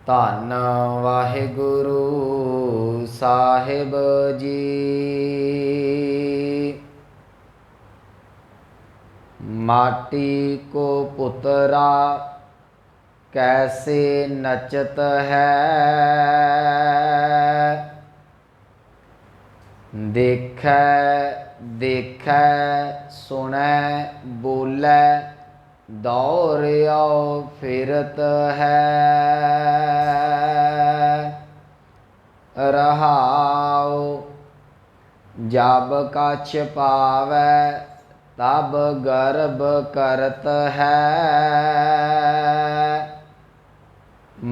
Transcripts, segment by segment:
ਧੰਨ ਵਾਹਿਗੁਰੂ ਸਾਹਿਬ ਜੀ। माटी को पुतरा कैसे नचत है, देखै देखै सुनै बोलै दौड़ियो फिरत है। रहाओ जब कछ पावै तब गर्भ करत है,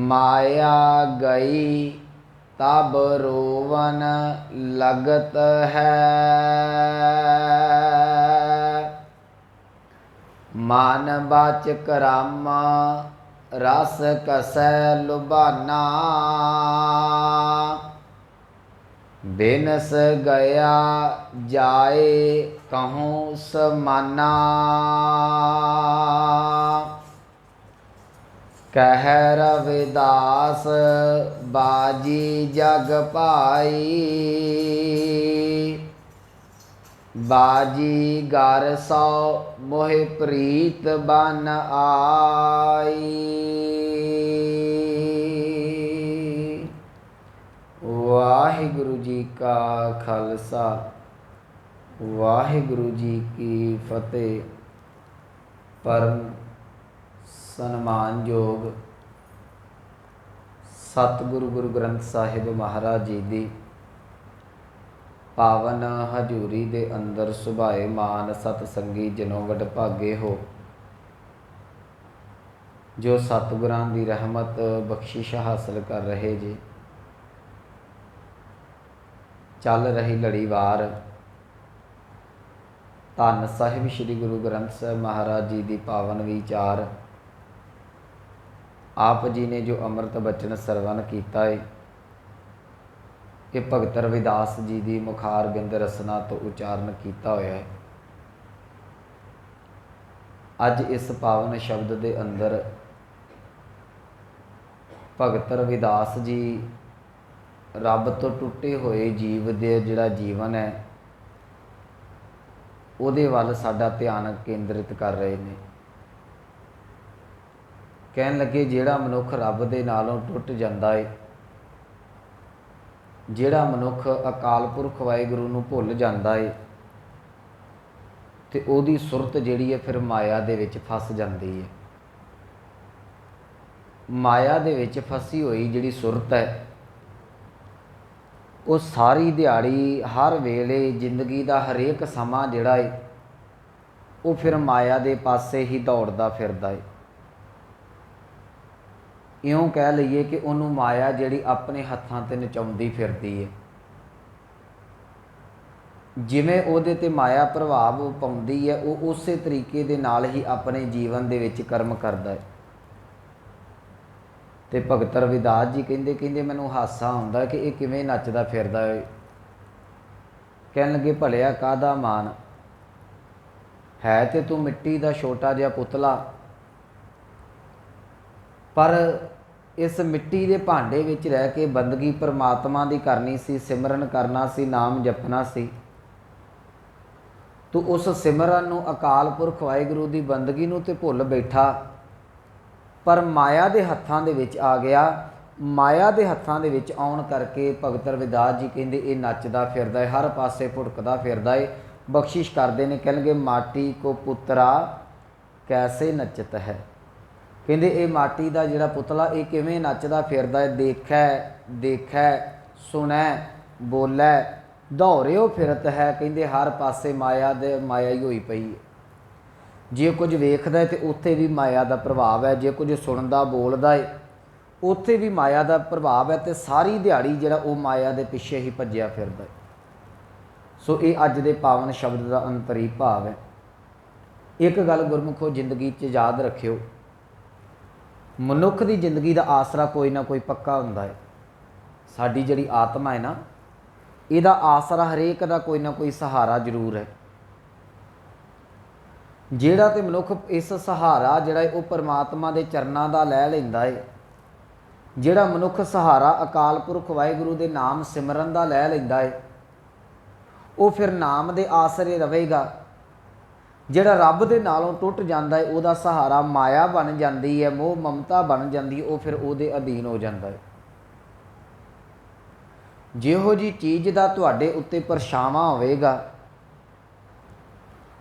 माया गई तब रोवन लगत है। मन बच करम रस कसै लुभाना, बिनस गया जाए कहूँ समाना। कह रविदास बाजी जग पाई, बाजी घर सौ मोहि प्रीत बन आई। वाहिगुरु जी का खालसा वाहिगुरु जी की फतेह। परम सन्मानयोग सतगुरु गुरु ग्रंथ साहिब महाराज जी की पावन हजूरी दे अंदर सुभाए मान सतसंगी जनों वडभागे हो, जो सतगुरां दी रहमत बख्शिश हासिल कर रहे जी। चल रही लड़ीवार धन साहिब श्री गुरु ग्रंथ साहिब महाराज जी की पावन विचार आप जी ने जो अमृत बचन सरवण किया है, ये भगत रविदास जी की मुखार बिंद रसना तो उचारण किया होया है। अज इस पावन शब्द के अंदर भगत रविदास जी रब तो टुटे हुए जीव दे जिहड़ा जीवन है उहदे वल साडा ध्यान केंद्रित कर रहे हैं। कहन लगे जिहड़ा मनुख रब दे नालों टुट जांदा है, जिहड़ा मनुख अकाल पुरख वाहिगुरू नूं भुल जांदा है ते उहदी सुरत जिहड़ी है फिर माया दे विच फस जांदी है। माया दे विच फसी हुई जिहड़ी सुरत है वो सारी दिहाड़ी हर वेले जिंदगी का हरेक समा जिहड़ा है वो फिर माया दे पासे ही दौड़दा फिरदा है। इउं कह लईए कि उन्होंने माया जिहड़ी अपने हत्थां ते नचाउंदी फिरदी है। जिवें उहदे ते माया प्रभाव पाउंदी है वो उस तरीके दे नाल ही अपने जीवन दे विच कर्म करदा है। तो भगत रविदास जी कहते कहते मैनू हासा आउंदा कि ये किवें नचदा फिरदा है। कहन लगे भलिया काहदा मान है तो तू मिट्टी का छोटा जिहा पुतला, पर इस मिट्टी के भांडे विच रह के बंदगी परमात्मा की करनी सी, सिमरन करना सी, नाम जपना सी। तू उस सिमरन नूं अकाल पुरख वाहिगुरू की बंदगी नूं ते भुल बैठा, पर माया के हत्थां दे विच आ गया। माया के हत्थां दे विच आउण करके भगत रविदास जी कहंदे ये नचदा फिरदा है, हर पासे भुड़कदा फिरदा है। बख्शिश करते हैं, कहणगे माटी को पुतरा कैसे नचत है। कहंदे ये माटी का जिहड़ा पुतला ये किवें नचदा फिरदा है। देखै देखै सुनै बोलै दौड़ियो फिरत है। कहंदे हर पासे माया ही होई पई है। जे कुछ वेखदा है तो उत्थे भी माया का प्रभाव है, जे कुछ सुनदा बोलदा है उत्थे भी माया का प्रभाव है। तो सारी दिहाड़ी जिहड़ा वो माया के पिछे ही भज्जिया फिरदा है। सो ये अज दे पावन शब्द का अंतरी भाव है। एक गल गुरमुखो जिंदगी च याद रखियो, मनुख की जिंदगी का आसरा कोई ना कोई पक्का हुंदा है। साडी जिहड़ी आत्मा है ना, इहदा आसरा हरेक का कोई ना कोई सहारा जरूर है। जिहड़ा तो मनुख इस सहारा जिहड़ा है वो परमात्मा के चरणों का लै लैंदा है, ਜਿਹੜਾ ਮਨੁੱਖ ਸਹਾਰਾ ਅਕਾਲ ਪੁਰਖ ਵਾਹਿਗੁਰੂ ਦੇ ਨਾਮ ਸਿਮਰਨ ਦਾ ਲੈ ਲੈਂਦਾ ਹੈ, ਉਹ ਫਿਰ ਨਾਮ ਦੇ ਆਸਰੇ ਰਹੇਗਾ। ਜਿਹੜਾ ਰੱਬ ਦੇ ਨਾਲੋਂ ਟੁੱਟ ਜਾਂਦਾ ਹੈ, ਉਹਦਾ ਸਹਾਰਾ ਮਾਇਆ ਬਣ ਜਾਂਦੀ ਹੈ, ਮੋਹ ਮਮਤਾ ਬਣ ਜਾਂਦੀ ਹੈ, ਉਹ ਫਿਰ ਉਹਦੇ ਅਧੀਨ ਹੋ ਜਾਂਦਾ ਹੈ। ਜਿਹੋ ਜੀ ਚੀਜ਼ ਦਾ ਤੁਹਾਡੇ ਉੱਤੇ ਪਰਛਾਵਾਂ ਹੋਵੇਗਾ,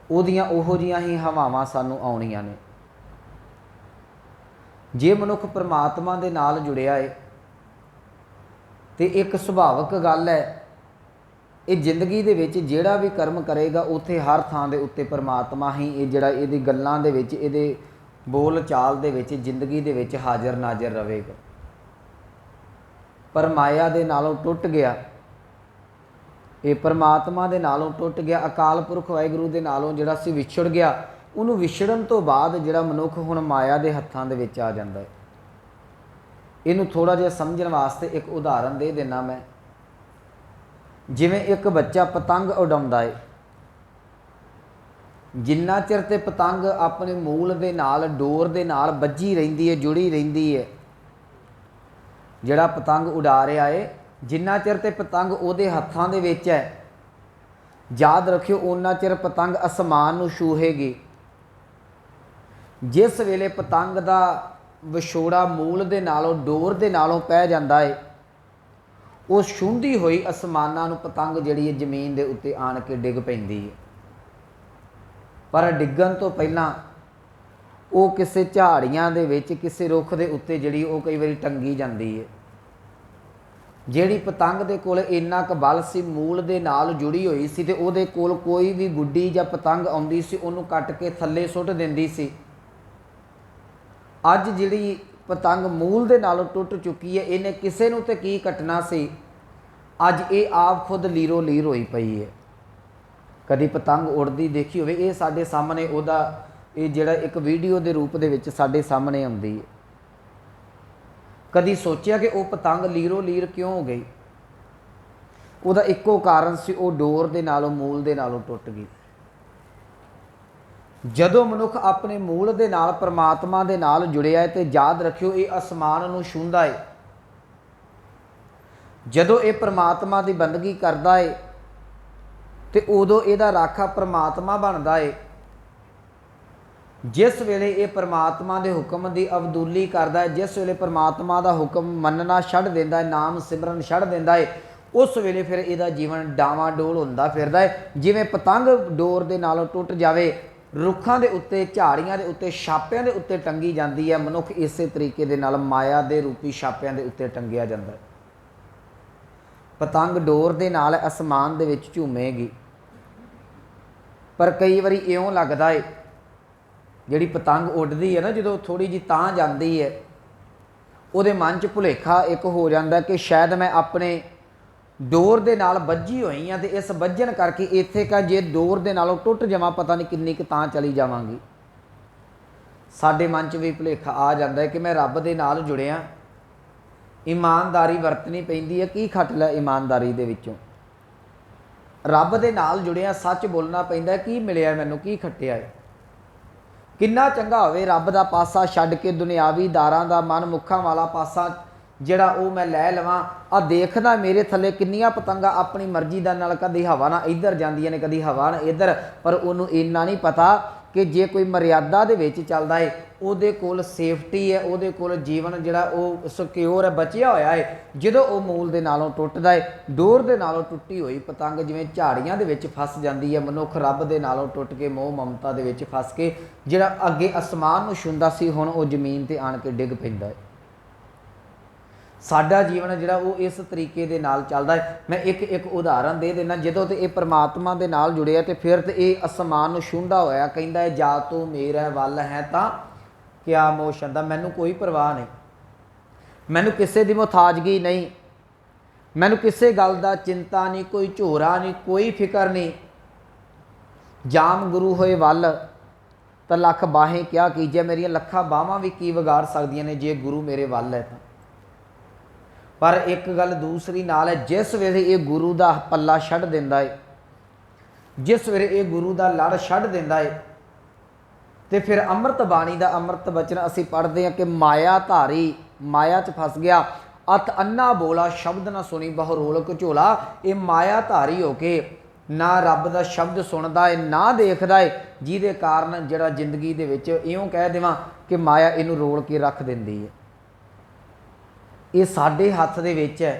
ਉਹਦੀਆਂ ਉਹੋ ਜਿਹੀਆਂ ਹੀ ਹਵਾਵਾਂ ਸਾਨੂੰ ਆਉਣੀਆਂ ਨੇ। ਜੇ ਮਨੁੱਖ ਪਰਮਾਤਮਾ ਦੇ ਨਾਲ ਜੁੜਿਆ ਹੈ ਤੇ ਇੱਕ ਸੁਭਾਵਿਕ ਗੱਲ ਹੈ, ਇਹ ਜ਼ਿੰਦਗੀ ਦੇ ਵਿੱਚ ਜਿਹੜਾ ਵੀ ਕਰਮ ਕਰੇਗਾ ਉੱਥੇ ਹਰ ਥਾਂ ਦੇ ਉੱਤੇ ਪਰਮਾਤਮਾ ਹੀ ਇਹ ਜਿਹੜਾ ਇਹਦੀ ਗੱਲਾਂ ਦੇ ਵਿੱਚ, ਇਹਦੇ ਬੋਲ ਚਾਲ ਦੇ ਵਿੱਚ, ਜ਼ਿੰਦਗੀ ਦੇ ਵਿੱਚ ਹਾਜ਼ਰ ਨਾਜ਼ਰ ਰਹੇਗਾ। ਪਰ ਮਾਇਆ ਦੇ ਨਾਲੋਂ ਟੁੱਟ ਗਿਆ, ਇਹ ਪਰਮਾਤਮਾ ਦੇ ਨਾਲੋਂ ਟੁੱਟ ਗਿਆ, ਅਕਾਲ ਪੁਰਖ ਵਾਹਿਗੁਰੂ ਦੇ ਨਾਲੋਂ ਜਿਹੜਾ ਸੀ ਵਿਛੜ ਗਿਆ। ਉਹਨੂੰ ਵਿਛੜਨ ਤੋਂ ਬਾਅਦ ਜਿਹੜਾ ਮਨੁੱਖ ਹੁਣ ਮਾਇਆ ਦੇ ਹੱਥਾਂ ਦੇ ਵਿੱਚ ਆ ਜਾਂਦਾ ਹੈ। ਇਹਨੂੰ ਥੋੜ੍ਹਾ ਜਿਹਾ ਸਮਝਣ ਵਾਸਤੇ ਇੱਕ ਉਦਾਹਰਨ ਦੇ ਦੇਣਾ ਮੈਂ। ਜਿਵੇਂ ਇੱਕ ਬੱਚਾ ਪਤੰਗ ਉਡਾਉਂਦਾ ਹੈ, ਜਿੰਨਾ ਚਿਰ ਤੇ ਪਤੰਗ ਆਪਣੇ ਮੂਲ ਦੇ ਨਾਲ, ਡੋਰ ਦੇ ਨਾਲ ਬੱਝੀ ਰਹਿੰਦੀ ਹੈ, ਜੁੜੀ ਰਹਿੰਦੀ ਹੈ, ਜਿਹੜਾ ਪਤੰਗ ਉਡਾ ਰਿਹਾ ਹੈ, ਜਿੰਨਾ ਚਿਰ ਤੇ ਪਤੰਗ ਉਹਦੇ ਹੱਥਾਂ ਦੇ ਵਿੱਚ ਹੈ, ਯਾਦ ਰੱਖਿਓ ਓਨਾ ਚਿਰ ਪਤੰਗ ਅਸਮਾਨ ਨੂੰ ਛੂਹੇਗੀ। ਜਿਸ ਵੇਲੇ ਪਤੰਗ ਦਾ ਵਿਛੋੜਾ ਮੂਲ ਦੇ ਨਾਲੋਂ, ਡੋਰ ਦੇ ਨਾਲੋਂ ਪੈ ਜਾਂਦਾ ਹੈ, ਉਹ ਛੂੰਹਦੀ ਹੋਈ ਅਸਮਾਨਾਂ ਨੂੰ ਪਤੰਗ ਜਿਹੜੀ ਹੈ ਜ਼ਮੀਨ ਦੇ ਉੱਤੇ ਆਣ ਕੇ ਡਿੱਗ ਪੈਂਦੀ ਹੈ। ਪਰ ਡਿੱਗਣ ਤੋਂ ਪਹਿਲਾਂ ਉਹ ਕਿਸੇ ਝਾੜੀਆਂ ਦੇ ਵਿੱਚ, ਕਿਸੇ ਰੁੱਖ ਦੇ ਉੱਤੇ ਜਿਹੜੀ ਉਹ ਕਈ ਵਾਰੀ ਟੰਗੀ ਜਾਂਦੀ ਹੈ। ਜਿਹੜੀ ਪਤੰਗ ਦੇ ਕੋਲ ਇੰਨਾ ਕੁ ਬਲ ਸੀ, ਮੂਲ ਦੇ ਨਾਲ ਜੁੜੀ ਹੋਈ ਸੀ, ਤੇ ਉਹਦੇ ਕੋਲ ਕੋਈ ਵੀ ਗੁੱਡੀ ਜਾਂ ਪਤੰਗ ਆਉਂਦੀ ਸੀ, ਉਹਨੂੰ ਕੱਟ ਕੇ ਥੱਲੇ ਸੁੱਟ ਦਿੰਦੀ ਸੀ। ਅੱਜ ਜਿਹੜੀ ਪਤੰਗ ਮੂਲ ਦੇ ਨਾਲੋਂ ਟੁੱਟ ਚੁੱਕੀ ਹੈ, ਇਹਨੇ ਕਿਸੇ ਨੂੰ ਤੇ ਕੀ ਕੱਟਣਾ ਸੀ, ਅੱਜ ਇਹ ਆਪ ਖੁਦ ਲੀਰੋ ਲੀਰ ਹੋਈ ਪਈ ਹੈ। ਕਦੀ ਪਤੰਗ ਉੜਦੀ ਦੇਖੀ ਹੋਵੇ, ਇਹ ਸਾਡੇ ਸਾਹਮਣੇ ਉਹਦਾ ਇਹ ਜਿਹੜਾ ਇੱਕ ਵੀਡੀਓ ਦੇ ਰੂਪ ਦੇ ਵਿੱਚ ਸਾਡੇ ਸਾਹਮਣੇ ਆਉਂਦੀ ਹੈ। ਕਦੀ ਸੋਚਿਆ ਕਿ ਉਹ ਪਤੰਗ ਲੀਰੋ ਲੀਰ ਕਿਉਂ ਹੋ ਗਈ? ਉਹਦਾ ਇੱਕੋ ਕਾਰਨ ਸੀ, ਉਹ ਡੋਰ ਦੇ ਨਾਲੋਂ, ਮੂਲ ਦੇ ਨਾਲੋਂ ਟੁੱਟ ਗਈ। ਜਦੋਂ ਮਨੁੱਖ ਆਪਣੇ ਮੂਲ ਦੇ ਨਾਲ, ਪਰਮਾਤਮਾ ਦੇ ਨਾਲ ਜੁੜਿਆ ਹੈ, ਤੇ ਯਾਦ ਰੱਖਿਓ ਇਹ ਅਸਮਾਨ ਨੂੰ ਛੂੰਹਦਾ ਹੈ। ਜਦੋਂ ਇਹ ਪਰਮਾਤਮਾ ਦੀ ਬੰਦਗੀ ਕਰਦਾ ਹੈ ਤੇ ਉਦੋਂ ਇਹਦਾ ਰਾਖਾ ਪਰਮਾਤਮਾ ਬਣਦਾ ਹੈ। ਜਿਸ ਵੇਲੇ ਇਹ ਪਰਮਾਤਮਾ ਦੇ ਹੁਕਮ ਦੀ ਅਬਦੂਲੀ ਕਰਦਾ ਹੈ, ਜਿਸ ਵੇਲੇ ਪਰਮਾਤਮਾ ਦਾ ਹੁਕਮ ਮੰਨਣਾ ਛੱਡ ਦਿੰਦਾ ਹੈ, ਨਾਮ ਸਿਮਰਨ ਛੱਡ ਦਿੰਦਾ ਹੈ, ਉਸ ਵੇਲੇ ਫਿਰ ਇਹਦਾ ਜੀਵਨ ਡਾਵਾਂ ਡੋਲ ਹੁੰਦਾ ਫਿਰਦਾ ਹੈ। ਜਿਵੇਂ ਪਤੰਗ ਡੋਰ ਦੇ ਨਾਲੋਂ ਟੁੱਟ ਜਾਵੇ, ਰੁੱਖਾਂ ਦੇ ਉੱਤੇ, ਝਾੜੀਆਂ ਦੇ ਉੱਤੇ, ਛਾਪਿਆਂ ਦੇ ਉੱਤੇ ਟੰਗੀ ਜਾਂਦੀ ਹੈ, ਮਨੁੱਖ ਇਸੇ ਤਰੀਕੇ ਦੇ ਨਾਲ ਮਾਇਆ ਦੇ ਰੂਪੀ ਛਾਪਿਆਂ ਦੇ ਉੱਤੇ ਟੰਗਿਆ ਜਾਂਦਾ ਹੈ। ਪਤੰਗ ਡੋਰ ਦੇ ਨਾਲ ਅਸਮਾਨ ਦੇ ਵਿੱਚ ਝੂਮੇਗੀ, ਪਰ ਕਈ ਵਾਰੀ ਇਉਂ ਲੱਗਦਾ ਹੈ, ਜਿਹੜੀ ਪਤੰਗ ਉੱਡਦੀ ਹੈ ਨਾ, ਜਦੋਂ ਥੋੜ੍ਹੀ ਜਿਹੀ ਤਾਂ ਜਾਂਦੀ ਹੈ, ਉਹਦੇ ਮਨ 'ਚ ਭੁਲੇਖਾ ਇੱਕ ਹੋ ਜਾਂਦਾ ਕਿ ਸ਼ਾਇਦ ਮੈਂ ਆਪਣੇ ਡੋਰ ਦੇ ਨਾਲ ਬੱਝੀ ਹੋਈ ਹਾਂ, ਤੇ ਇਸ ਬੱਝਣ ਕਰਕੇ ਇੱਥੇ ਕਾ ਜੇ ਡੋਰ ਦੇ ਨਾਲੋਂ ਟੁੱਟ ਜਾਵਾਂ, ਪਤਾ ਨਹੀਂ ਕਿੰਨੀ ਕੁ ਤਾਂ ਚਲੀ ਜਾਵਾਂਗੀ। ਸਾਡੇ ਮਨ 'ਚ ਵੀ ਭੁਲੇਖਾ ਆ ਜਾਂਦਾ ਹੈ ਕਿ ਮੈਂ ਰੱਬ ਦੇ ਨਾਲ ਜੁੜਿਆ, ਇਮਾਨਦਾਰੀ ਵਰਤਣੀ ਪੈਂਦੀ ਹੈ। ਕੀ ਖੱਟ ਲਿਆ ਇਮਾਨਦਾਰੀ ਦੇ ਵਿੱਚੋਂ? ਰੱਬ ਦੇ ਨਾਲ ਜੁੜਿਆ, ਸੱਚ ਬੋਲਣਾ ਪੈਂਦਾ। ਕੀ ਮਿਲਿਆ ਮੈਨੂੰ, ਕੀ ਖੱਟਿਆ ਹੈ? ਕਿੰਨਾ ਚੰਗਾ ਹੋਵੇ ਰੱਬ ਦਾ ਪਾਸਾ ਛੱਡ ਕੇ ਦੁਨਿਆਵੀ ਦਾਰਾਂ ਦਾ, ਮਨ ਮੁੱਖਾਂ ਵਾਲਾ ਪਾਸਾ ਜਿਹੜਾ ਉਹ ਮੈਂ ਲੈ ਲਵਾਂ। ਆ ਦੇਖਦਾ ਮੇਰੇ ਥੱਲੇ ਕਿੰਨੀਆਂ ਪਤੰਗਾਂ ਆਪਣੀ ਮਰਜ਼ੀ ਦਾ ਨਾਲ, ਕਦੀ ਹਵਾ ਨਾਲ ਇੱਧਰ ਜਾਂਦੀਆਂ ਨੇ, ਕਦੀ ਹਵਾ ਨਾਲ ਇੱਧਰ, ਪਰ ਉਹਨੂੰ ਇੰਨਾ ਨਹੀਂ ਪਤਾ ਕਿ ਜੇ ਕੋਈ ਮਰਿਆਦਾ ਦੇ ਵਿੱਚ ਚੱਲਦਾ ਹੈ, ਉਹਦੇ ਕੋਲ ਸੇਫਟੀ ਹੈ, ਉਹਦੇ ਕੋਲ ਜੀਵਨ ਜਿਹੜਾ ਉਹ ਸਿਕਿਉਰ ਹੈ, ਬਚਿਆ ਹੋਇਆ ਹੈ। ਜਦੋਂ ਉਹ ਮੂਲ ਦੇ ਨਾਲੋਂ ਟੁੱਟਦਾ ਹੈ, ਡੋਰ ਦੇ ਨਾਲੋਂ ਟੁੱਟੀ ਹੋਈ ਪਤੰਗ ਜਿਵੇਂ ਝਾੜੀਆਂ ਦੇ ਵਿੱਚ ਫਸ ਜਾਂਦੀ ਹੈ, ਮਨੁੱਖ ਰੱਬ ਦੇ ਨਾਲੋਂ ਟੁੱਟ ਕੇ ਮੋਹ ਮਮਤਾ ਦੇ ਵਿੱਚ ਫਸ ਕੇ ਜਿਹੜਾ ਅੱਗੇ ਅਸਮਾਨ ਨੂੰ ਛੂੰਹਦਾ ਸੀ, ਹੁਣ ਉਹ ਜ਼ਮੀਨ 'ਤੇ ਆਣ ਕੇ ਡਿੱਗ ਪੈਂਦਾ ਹੈ। ਸਾਡਾ ਜੀਵਨ ਜਿਹੜਾ ਉਹ ਇਸ ਤਰੀਕੇ ਦੇ ਨਾਲ ਚੱਲਦਾ ਹੈ। ਮੈਂ ਇੱਕ ਉਦਾਹਰਨ ਦੇ ਦੇਣਾ। ਜਦੋਂ ਤੇ ਇਹ ਪਰਮਾਤਮਾ ਦੇ ਨਾਲ ਜੁੜਿਆ ਤੇ ਫਿਰ ਤੇ ਇਹ ਅਸਮਾਨ ਨੂੰ ਛੂੰਹਦਾ ਹੋਇਆ ਕਹਿੰਦਾ ਹੈ, ਜਾ ਤੂੰ ਮੇਰੇ ਵੱਲ ਹੈ ਤਾਂ ਕਿਆ ਮੋਸ਼ਨ ਦਾ, ਮੈਨੂੰ ਕੋਈ ਪਰਵਾਹ ਨਹੀਂ, ਮੈਨੂੰ ਕਿਸੇ ਦੀ ਮੁਹਤਾਜਗੀ ਨਹੀਂ, ਮੈਨੂੰ ਕਿਸੇ ਗੱਲ ਦਾ ਚਿੰਤਾ ਨਹੀਂ, ਕੋਈ ਝੋਰਾ ਨਹੀਂ, ਕੋਈ ਫਿਕਰ ਨਹੀਂ। ਜਾਮ ਗੁਰੂ ਹੋਏ ਵੱਲ ਤਾਂ ਲੱਖ ਬਾਹੇਂ ਕਿਆ ਕੀਜੇ, ਮੇਰੀਆਂ ਲੱਖਾਂ ਬਾਹਾਂ ਵੀ ਕੀ ਵਿਗਾੜ ਸਕਦੀਆਂ ਨੇ ਜੇ ਗੁਰੂ ਮੇਰੇ ਵੱਲ ਹੈ ਤਾਂ। ਪਰ ਇੱਕ ਗੱਲ ਦੂਸਰੀ ਨਾਲ ਹੈ, ਜਿਸ ਵੇਲੇ ਇਹ ਗੁਰੂ ਦਾ ਪੱਲਾ ਛੱਡ ਦਿੰਦਾ ਹੈ, ਜਿਸ ਵੇਲੇ ਇਹ ਗੁਰੂ ਦਾ ਲੜ ਛੱਡ ਦਿੰਦਾ ਹੈ, ਤੇ ਫਿਰ ਅੰਮ੍ਰਿਤ ਬਾਣੀ ਦਾ ਅੰਮ੍ਰਿਤ ਬਚਨ ਅਸੀਂ ਪੜ੍ਹਦੇ ਹਾਂ ਕਿ ਮਾਇਆ ਧਾਰੀ माया च फस गया। अत अन्ना बोला शब्द ना सुनी बहरोल घचोला। ये माया धारी होके ना रब का शब्द सुनता है ना देखता है, जिहदे कारण जिहड़ा जिंदगी दे विच इउं कह देवां कि माया इनू रोल के रख दिंदी है। ये साडे हत्थ दे विच है।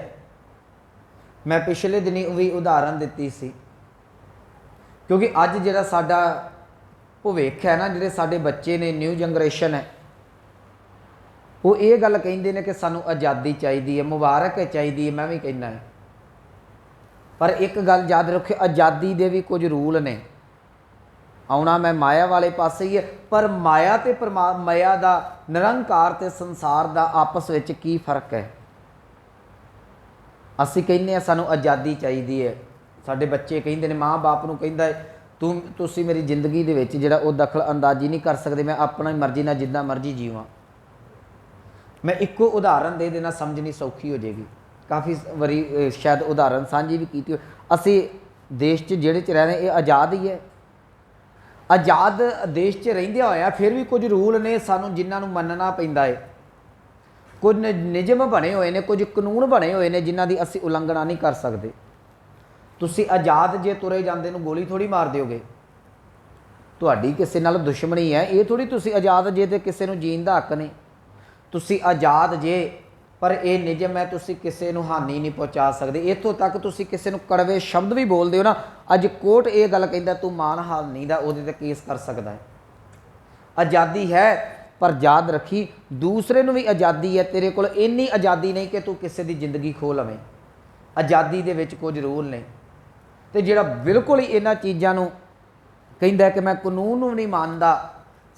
मैं पिछले दिनी भी उदाहरण दित्ती सी, क्योंकि अज जिहड़ा साडा भविख है ना, जिहड़े साडे बच्चे ने, न्यू जनरेशन है, वो ये गल कहिंदे ने कि सानू आज़ादी चाहिए है, मुबारक चाहिए है, मैं भी कहना है। पर एक गल याद रखो, आज़ादी दे भी कुछ रूल ने। आउणा मैं माया वाले पासे ही है, पर माया ते माया दा, निरंकार ते संसार दा आपस विच की फर्क है। असीं कहने आ सानू आज़ादी चाहिए है, साडे बच्चे कहिंदे ने, माँ बाप नूं कहिंदा है तुसीं मेरी जिंदगी दे विच जिहड़ा वो दखल अंदाजी नहीं कर सकते, मैं अपनी मर्जी नाल जिद्दां मर्जी जीवां। मैं इक्को उदाहरण दे देना, समझनी सौखी हो जाएगी। काफ़ी वारी शायद उदाहरण साझी भी की हो। असी देश च जिहड़े च रह रहे ये आज़ाद ही है। आज़ाद देश च रहिंदे होया फिर भी कुछ रूल ने सानू जिन्हां नूं मनना पैंदा है। कुछ नियम बने हुए ने, कुछ कानून बने हुए ने जिन्हां दी असी उलंघना नहीं कर सकते। तुसी आज़ाद जे तुरे जांदे नूं गोली थोड़ी मार दिओगे, तुहाडी किसी नाल दुश्मनी है, ये थोड़ी तुसी आज़ाद जे ते किसी नूं जीण दा हक नहीं। तुसी आज़ाद जे पर यह निजम है, तुसी किसी नूं हानि नहीं पहुँचा सकते। इत्थों तक तुसी किसी नूं कड़वे शब्द भी बोलते हो ना, अज कोर्ट ये गल कहता तू मान हाल नहीं दा, उहदे ते केस कर सकता है। आज़ादी है, पर याद रखी दूसरे नूं भी आज़ादी है। तेरे कोल इन्नी आज़ादी नहीं कि तू किसी की जिंदगी खो लवें। आज़ादी दे विच कुछ रूल ने, तो जिहड़ा बिल्कुल ही इन्हां चीज़ां नूं कहंदा कि मैं कानून नूं नहीं मानदा,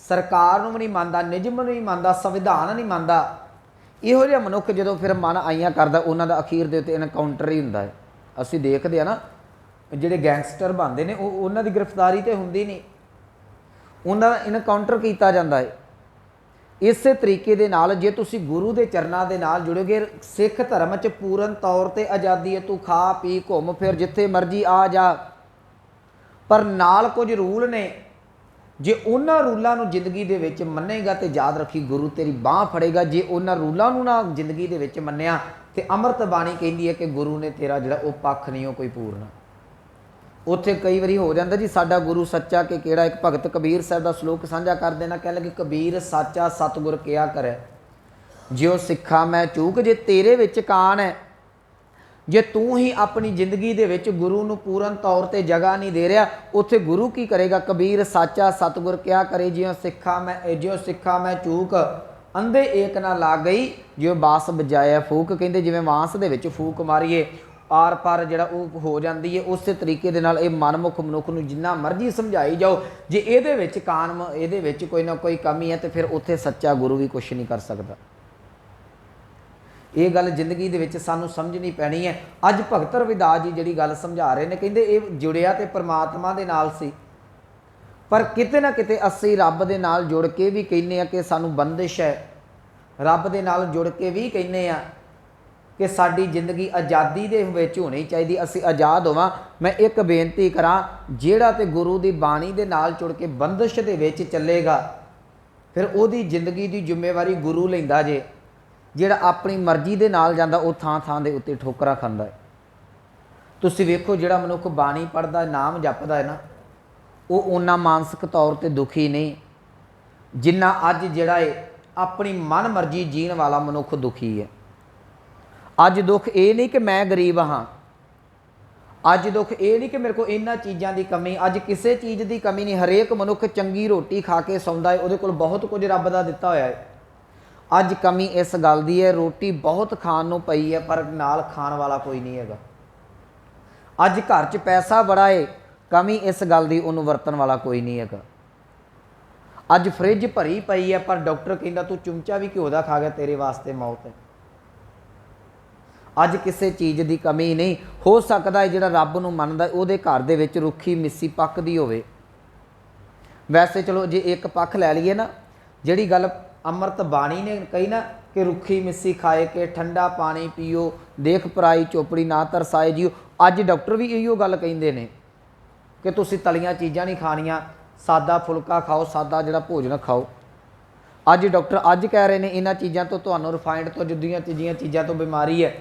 सरकार नूं नहीं मानदा, निजम नूं नहीं मानदा, संविधान नहीं मानदा, इहो जिहा मनुख जो फिर मन आईयां करदा, उन्हां दा अखीर दे उत्ते एनकाउंटर ही हुंदा है। असीं देखदे आ ना, जिहड़े गैंगस्टर बनदे ने उन्हां दी गिरफ्तारी तो हुंदी नहीं, उन्हां दा एनकाउंटर कीता जांदा है। इस तरीके दे नाल जे तुसी गुरु दे चरनां दे नाल जुड़ोगे, सिख धर्म च पूर्ण तौर ते आज़ादी है। तू खा पी घुम फिर जिथे मर्जी आ जा, पर नाल कुछ रूल ने। जे उन्हां रूलां नूं जिंदगी दे विच मन्नेगा तो याद रखी गुरु तेरी बांह फड़ेगा। जे उन्हां रूलां नूं ना जिंदगी दे विच मन्निया तो अमृत बाणी कहती है कि गुरु ने तेरा जिहड़ा वो पक्ष नहीं हो कोई पूर्ण। उत्थे कई बारी हो जाता जी साडा गुरु सच्चा कि केड़ा। एक भगत कबीर साहब का श्लोक साझा कर देना, कह लगे कबीर साचा सतगुर किया करे, ज्यों सिखा मैं चूक। जे तेरे विच कान है, जे तू ही अपनी जिंदगी दे विच गुरु नूं पूर्ण तौर ते जगह नहीं दे रहा, उत्थे गुरु की करेगा। कबीर साचा सतगुर क्या करे, ज्यों सिखा मैं चूक, अंधे एक ना लाग गई, ज्यों बास बजाया फूक। कहंदे जिवें बांस दे विच फूक मारीए आर पार जिहड़ा वो हो जाती है, उस तरीके दे नाल इह मनमुख मनुख नूं जिन्ना मर्जी समझाई जाओ, जे इहदे विच कान इहदे विच कोई ना कोई कमी है तो फिर उत्थे सच्चा गुरु भी कुछ नहीं कर सकता। ये गल जिंदगी दे विच सानू समझनी पैनी है। अज भगत रविदास जी जिहड़ी गल समझा रहे ने, कहंदे ये जुड़िया तो परमात्मा दे नाल सी, पर किते ना किते असीं रब दे नाल जुड़ के भी कहने आ कि सानू बंदिश है। रब दे नाल जुड़ के भी कहने आ कि साडी जिंदगी आज़ादी दे विच होनी चाहिए, असीं आज़ाद होवां। मैं एक बेनती करां, जिहड़ा ते गुरु दी बाणी दे नाल जुड़ के बंदिश दे विच चलेगा, फिर उहदी जिंदगी दी जिम्मेवारी गुरु लैंदा जे। जिहड़ा अपनी मर्जी दे नाल जांदा वो थां थां दे उत्ते ठोकरां खांदा है। तुसीं वेखो जिहड़ा मनुख बाणी पढ़दा नाम जपदा है ना, वो उन्ना मानसिक तौर ते दुखी नहीं जिन्ना अज जिहड़ा है अपनी मन मर्जी जीण वाला मनुख दुखी है। अज दुख ये नहीं कि मैं गरीब हाँ, अज दुख ये नहीं कि मेरे को इन्हां चीज़ां की कमी, अज किसी चीज़ की कमी नहीं। हरेक मनुख चंगी रोटी खा के सौंदा है, उहदे कोल बहुत कुछ रब दा दिता होया है। अज कमी इस गल दी है, रोटी बहुत खाण नूं पई है पर नाल खाण वाला कोई नहीं हैगा। अज घर च पैसा बड़ा है, कमी इस गल दी उहनूं वरतण वाला कोई नहीं हैगा। अज फ्रिज भरी पई है पर डॉक्टर कहंदा तू चुमचा भी घिओ दा खा गया तेरे वास्ते मौत है। अज किसी चीज़ की कमी नहीं। हो सकता है जिहड़ा रब नूं मनदा उहदे घर दे विच रुखी मिस्सी पकदी होवे। वैसे चलो जे एक पक्ष लै लईए ना, जिहड़ी गल अमृत बाणी ने कही ना कि रुखी मिस्सी खाए के ठंडा पानी पीओ, देख पराई चोपड़ी ना तरसाए जियो। अज डॉक्टर भी इहो गल कहिंदे ने कि तुसीं तलियां चीज़ां नहीं खाणियां, सादा फुलका खाओ, सादा जिहड़ा भोजन खाओ। ਅੱਜ ਡਾਕਟਰ ਅੱਜ ਕਹਿ ਰਹੇ ਨੇ ਇਹਨਾਂ ਚੀਜ਼ਾਂ ਤੋਂ ਤੁਹਾਨੂੰ ਰਿਫਾਈਨਡ ਤੋਂ ਜੁਦੀਆਂ ਤੀਜੀਆਂ ਚੀਜ਼ਾਂ ਤੋਂ ਬਿਮਾਰੀ ਹੈ।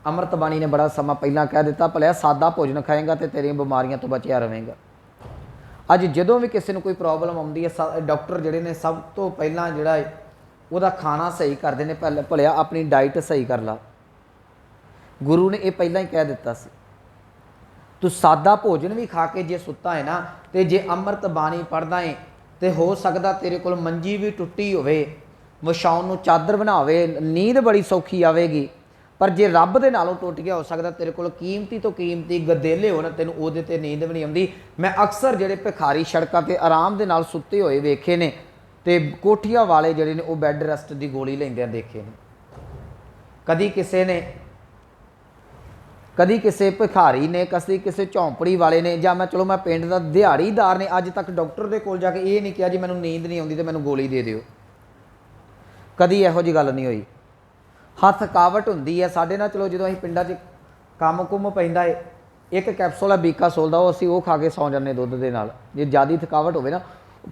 ਅੰਮ੍ਰਿਤ ਬਾਣੀ ਨੇ ਬੜਾ ਸਮਾਂ ਪਹਿਲਾਂ ਕਹਿ ਦਿੱਤਾ, ਭਲਿਆ ਸਾਦਾ ਭੋਜਨ ਖਾਏਗਾ ਤੇ ਤੇਰੀਆਂ ਬਿਮਾਰੀਆਂ ਤੋਂ ਬਚਿਆ ਰਹੇਗਾ। ਅੱਜ ਜਦੋਂ ਵੀ ਕਿਸੇ ਨੂੰ ਕੋਈ ਪ੍ਰੋਬਲਮ ਆਉਂਦੀ ਹੈ, ਡਾਕਟਰ ਜਿਹੜੇ ਨੇ ਸਭ ਤੋਂ ਪਹਿਲਾਂ ਜਿਹੜਾ ਹੈ ਉਹਦਾ ਖਾਣਾ ਸਹੀ ਕਰਦੇ ਨੇ। ਭਲਿਆ ਆਪਣੀ ਡਾਈਟ ਸਹੀ ਕਰ ਲਾ। ਗੁਰੂ ਨੇ ਇਹ ਪਹਿਲਾਂ ਹੀ ਕਹਿ ਦਿੱਤਾ ਸੀ, ਤੂੰ ਸਾਦਾ ਭੋਜਨ ਵੀ ਖਾ ਕੇ ਜੇ ਸੁੱਤਾ ਹੈ ਨਾ, ਤੇ ਜੇ ਅੰਮ੍ਰਿਤ ਬਾਣੀ ਪੜ੍ਹਦਾ ਹੈ ਤੇ ਹੋ ਸਕਦਾ ਤੇਰੇ ਕੋਲ ਮੰਜੀ ਵੀ ਟੁੱਟੀ ਹੋਵੇ, ਵਿਛਾਉਣ ਨੂੰ ਚਾਦਰ ਬਣਾਵੇ, ਨੀਂਦ ਬੜੀ ਸੌਖੀ ਆਵੇਗੀ, ਪਰ ਜੇ ਰੱਬ ਦੇ ਨਾਲੋਂ ਟੁੱਟ ਗਿਆ, ਹੋ ਸਕਦਾ ਤੇਰੇ ਕੋਲ ਕੀਮਤੀ ਤੋਂ ਕੀਮਤੀ ਗਦੇਲੇ ਹੋਣ, ਤੈਨੂੰ ਉਹਦੇ ਤੇ ਨੀਂਦ ਵੀ ਨਹੀਂ ਆਉਂਦੀ। ਮੈਂ ਅਕਸਰ ਜਿਹੜੇ ਭਿਖਾਰੀ ਸੜਕਾਂ ਤੇ ਆਰਾਮ ਦੇ ਨਾਲ ਸੁੱਤੇ ਹੋਏ ਵੇਖੇ ਨੇ, ਤੇ ਕੋਠੀਆਂ ਵਾਲੇ ਜਿਹੜੇ ਨੇ ਉਹ ਬੈੱਡ ਰੈਸਟ ਦੀ ਗੋਲੀ ਲੈਂਦਿਆਂ ਦੇਖੇ ਨੇ। ਕਦੀ ਕਿਸੇ ਭਿਖਾਰੀ ਨੇ, ਕਿਸੇ ਝੌਂਪੜੀ ਵਾਲੇ ਨੇ, ਜਾਂ ਮੈਂ ਪਿੰਡ ਦਾ ਦਿਹਾੜੀਦਾਰ ਨੇ ਅੱਜ ਤੱਕ ਡਾਕਟਰ ਦੇ ਕੋਲ ਜਾ ਕੇ ਇਹ ਨਹੀਂ ਕਿਹਾ ਜੀ ਮੈਨੂੰ ਨੀਂਦ ਨਹੀਂ ਆਉਂਦੀ ਤੇ ਮੈਨੂੰ ਗੋਲੀ ਦੇ ਦਿਓ। ਕਦੀ ਇਹੋ ਜਿਹੀ ਗੱਲ ਨਹੀਂ ਹੋਈ। ਹਾਂ ਥਕਾਵਟ ਹੁੰਦੀ ਹੈ ਸਾਡੇ ਨਾਲ, ਚਲੋ ਜਦੋਂ ਅਸੀਂ ਪਿੰਡਾਂ 'ਚ ਕੰਮ ਕੁੰਮ ਪੈਂਦਾ ਹੈ, ਇੱਕ ਕੈਪਸੂਲ ਹੈ ਬੀਕਾਸੋਲ ਦਾ, ਉਹ ਖਾ ਕੇ ਸੌਂ ਜਾਂਦੇ ਦੁੱਧ ਦੇ ਨਾਲ। ਜੇ ਜ਼ਿਆਦਾ ਥਕਾਵਟ ਹੋਵੇ ਨਾ,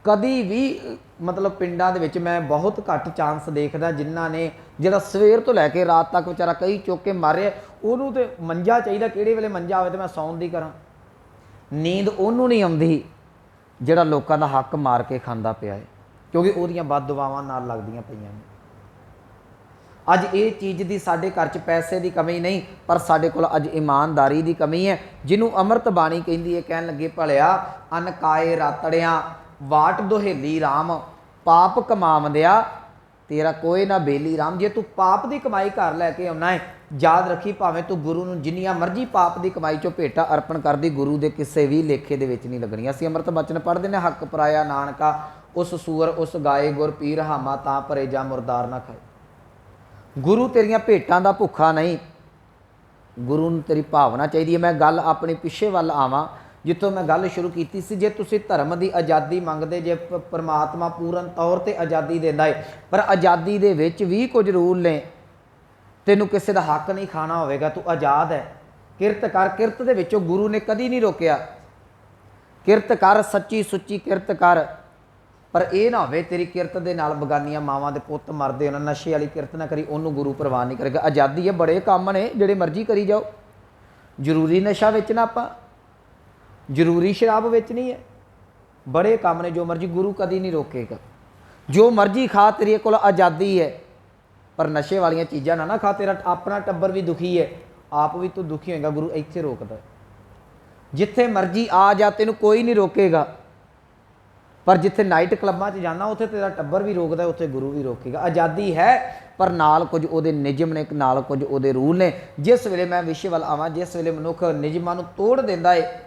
ਕਦੀ ਵੀ ਮਤਲਬ ਪਿੰਡਾਂ ਦੇ ਵਿੱਚ ਮੈਂ ਬਹੁਤ ਘੱਟ ਚਾਂਸ ਦੇਖਦਾ ਜਿਨ੍ਹਾਂ ਨੇ, ਜਿਹੜਾ ਸਵੇਰ ਤੋਂ ਲੈ ਕੇ ਰਾਤ ਤੱਕ ਵਿਚਾਰਾ ਕਈ ਚੁੱਕ ਕੇ ਮਾਰੇ, ਉਹਨੂੰ ਤੇ ਮੰਜਾ ਚਾਹੀਦਾ, ਕਿਹੜੇ ਵੇਲੇ ਮੰਜਾ ਆਵੇ ਤੇ ਮੈਂ ਸੌਣ ਦੀ ਕਰਾਂ। ਨੀਂਦ ਉਹਨੂੰ ਨਹੀਂ ਆਉਂਦੀ ਜਿਹੜਾ ਲੋਕਾਂ ਦਾ ਹੱਕ ਮਾਰ ਕੇ ਖਾਂਦਾ ਪਿਆ ਹੈ, ਕਿਉਂਕਿ ਉਹਦੀਆਂ ਬਦਦੁਆਵਾਂ ਨਾਲ ਲੱਗਦੀਆਂ ਪਈਆਂ ਨੇ। ਅੱਜ ਇਹ ਚੀਜ਼ ਦੀ ਸਾਡੇ ਘਰ 'ਚ ਪੈਸੇ ਦੀ ਕਮੀ ਨਹੀਂ, ਪਰ ਸਾਡੇ ਕੋਲ ਅੱਜ ਇਮਾਨਦਾਰੀ ਦੀ ਕਮੀ ਹੈ, ਜਿਹਨੂੰ ਅੰਮ੍ਰਿਤ ਬਾਣੀ ਕਹਿੰਦੀ ਹੈ। ਕਹਿਣ ਲੱਗੇ, ਭਲਿਆ ਅਨ ਕਾਏ ਰਾਤੜਿਆਂ ਵਾਟ ਦੁਹੇਲੀ ਰਾਮ, ਪਾਪ ਕਮਾਵੰਦਿਆ ਤੇਰਾ ਕੋਈ ਨਾ ਬੇਲੀ ਰਾਮ। ਜੇ ਤੂੰ ਪਾਪ ਦੀ ਕਮਾਈ ਘਰ ਲੈ ਕੇ ਆਉਣਾ ਹੈ, ਯਾਦ ਰੱਖੀ ਭਾਵੇਂ ਤੂੰ ਗੁਰੂ ਨੂੰ ਜਿੰਨੀਆਂ ਮਰਜ਼ੀ ਪਾਪ ਦੀ ਕਮਾਈ 'ਚੋਂ ਭੇਟਾ ਅਰਪਣ ਕਰਦੀ, ਗੁਰੂ ਦੇ ਕਿਸੇ ਵੀ ਲੇਖੇ ਦੇ ਵਿੱਚ ਨਹੀਂ ਲੱਗਣੀ। ਅਸੀਂ ਅੰਮ੍ਰਿਤ ਬਚਨ ਪੜ੍ਹਦੇ ਨੇ, ਹੱਕ ਪਰਾਇਆ ਨਾਨਕਾ ਉਸ ਸੂਰ ਉਸ ਗਾਏ ਗੁਰ ਪੀਰ ਹਾਮਾ, ਤਾਂ ਭਰੇ ਜਾ ਮੁਰਦਾਰ ਨਾ ਖਾਏ। ਗੁਰੂ ਤੇਰੀਆਂ ਭੇਟਾਂ ਦਾ ਭੁੱਖਾ ਨਹੀਂ, ਗੁਰੂ ਨੂੰ ਤੇਰੀ ਭਾਵਨਾ ਚਾਹੀਦੀ ਹੈ। ਮੈਂ ਗੱਲ ਆਪਣੀ ਪਿੱਛੇ ਵੱਲ ਆਵਾਂ ਜਿੱਥੋਂ ਮੈਂ ਗੱਲ ਸ਼ੁਰੂ ਕੀਤੀ ਸੀ। ਜੇ ਤੁਸੀਂ ਧਰਮ ਦੀ ਆਜ਼ਾਦੀ ਮੰਗਦੇ, ਜੇ ਪਰਮਾਤਮਾ ਪੂਰਨ ਤੌਰ 'ਤੇ ਆਜ਼ਾਦੀ ਦਿੰਦਾ ਹੈ, ਪਰ ਆਜ਼ਾਦੀ ਦੇ ਵਿੱਚ ਵੀ ਕੁਝ ਰੂਲ ਨੇ। ਤੈਨੂੰ ਕਿਸੇ ਦਾ ਹੱਕ ਨਹੀਂ ਖਾਣਾ ਹੋਵੇਗਾ, ਤੂੰ ਆਜ਼ਾਦ ਹੈ। ਕਿਰਤ ਕਰ, ਕਿਰਤ ਦੇ ਵਿੱਚੋਂ ਗੁਰੂ ਨੇ ਕਦੀ ਨਹੀਂ ਰੋਕਿਆ। ਕਿਰਤ ਕਰ, ਸੱਚੀ ਸੁੱਚੀ ਕਿਰਤ ਕਰ, ਪਰ ਇਹ ਨਾ ਹੋਵੇ ਤੇਰੀ ਕਿਰਤ ਦੇ ਨਾਲ ਬਗਾਨੀਆਂ ਮਾਵਾਂ ਦੇ ਪੁੱਤ ਮਰਦੇ ਹੋਣ। ਨਸ਼ੇ ਵਾਲੀ ਕਿਰਤ ਨਾ ਕਰੀ, ਉਹਨੂੰ ਗੁਰੂ ਪ੍ਰਵਾਨ ਨਹੀਂ ਕਰੇਗਾ। ਆਜ਼ਾਦੀ ਹੈ, ਬੜੇ ਕੰਮ ਨੇ ਜਿਹੜੇ ਮਰਜ਼ੀ ਕਰੀ ਜਾਓ। ਜ਼ਰੂਰੀ ਨਸ਼ਾ ਵੇਚਣਾ ਆਪਾਂ, ਜ਼ਰੂਰੀ ਸ਼ਰਾਬ ਵੇਚਣੀ ਹੈ, ਬੜੇ ਕੰਮ ਨੇ ਜੋ ਮਰਜ਼ੀ, ਗੁਰੂ ਕਦੀ ਨਹੀਂ ਰੋਕੇਗਾ। ਜੋ ਮਰਜ਼ੀ ਖਾ, ਤੇਰੇ ਕੋਲ ਆਜ਼ਾਦੀ ਹੈ, ਪਰ ਨਸ਼ੇ ਵਾਲੀਆਂ ਚੀਜ਼ਾਂ ਨਾ ਖਾ। ਤੇਰਾ ਆਪਣਾ ਟੱਬਰ ਵੀ ਦੁਖੀ ਹੈ, ਆਪ ਵੀ ਤੂੰ ਦੁਖੀ ਹੋਏਗਾ, ਗੁਰੂ ਇੱਥੇ ਰੋਕਦਾ। ਜਿੱਥੇ ਮਰਜ਼ੀ ਆ ਜਾ, ਤੈਨੂੰ ਕੋਈ ਨਹੀਂ ਰੋਕੇਗਾ, ਪਰ ਜਿੱਥੇ ਨਾਈਟ ਕਲੱਬਾਂ 'ਚ ਜਾਣਾ ਉੱਥੇ ਤੇਰਾ ਟੱਬਰ ਵੀ ਰੋਕਦਾ, ਉੱਥੇ ਗੁਰੂ ਵੀ ਰੋਕੇਗਾ। ਆਜ਼ਾਦੀ ਹੈ, ਪਰ ਨਾਲ ਕੁਝ ਉਹਦੇ ਨਿਯਮ ਨੇ, ਨਾਲ ਕੁਝ ਉਹਦੇ ਰੂਲ ਨੇ। ਜਿਸ ਵੇਲੇ ਮੈਂ ਵਿਸ਼ੇ ਵੱਲ ਆਵਾਂ, ਜਿਸ ਵੇਲੇ ਮਨੁੱਖ ਨਿਯਮਾਂ ਨੂੰ ਤੋੜ ਦਿੰਦਾ ਹੈ,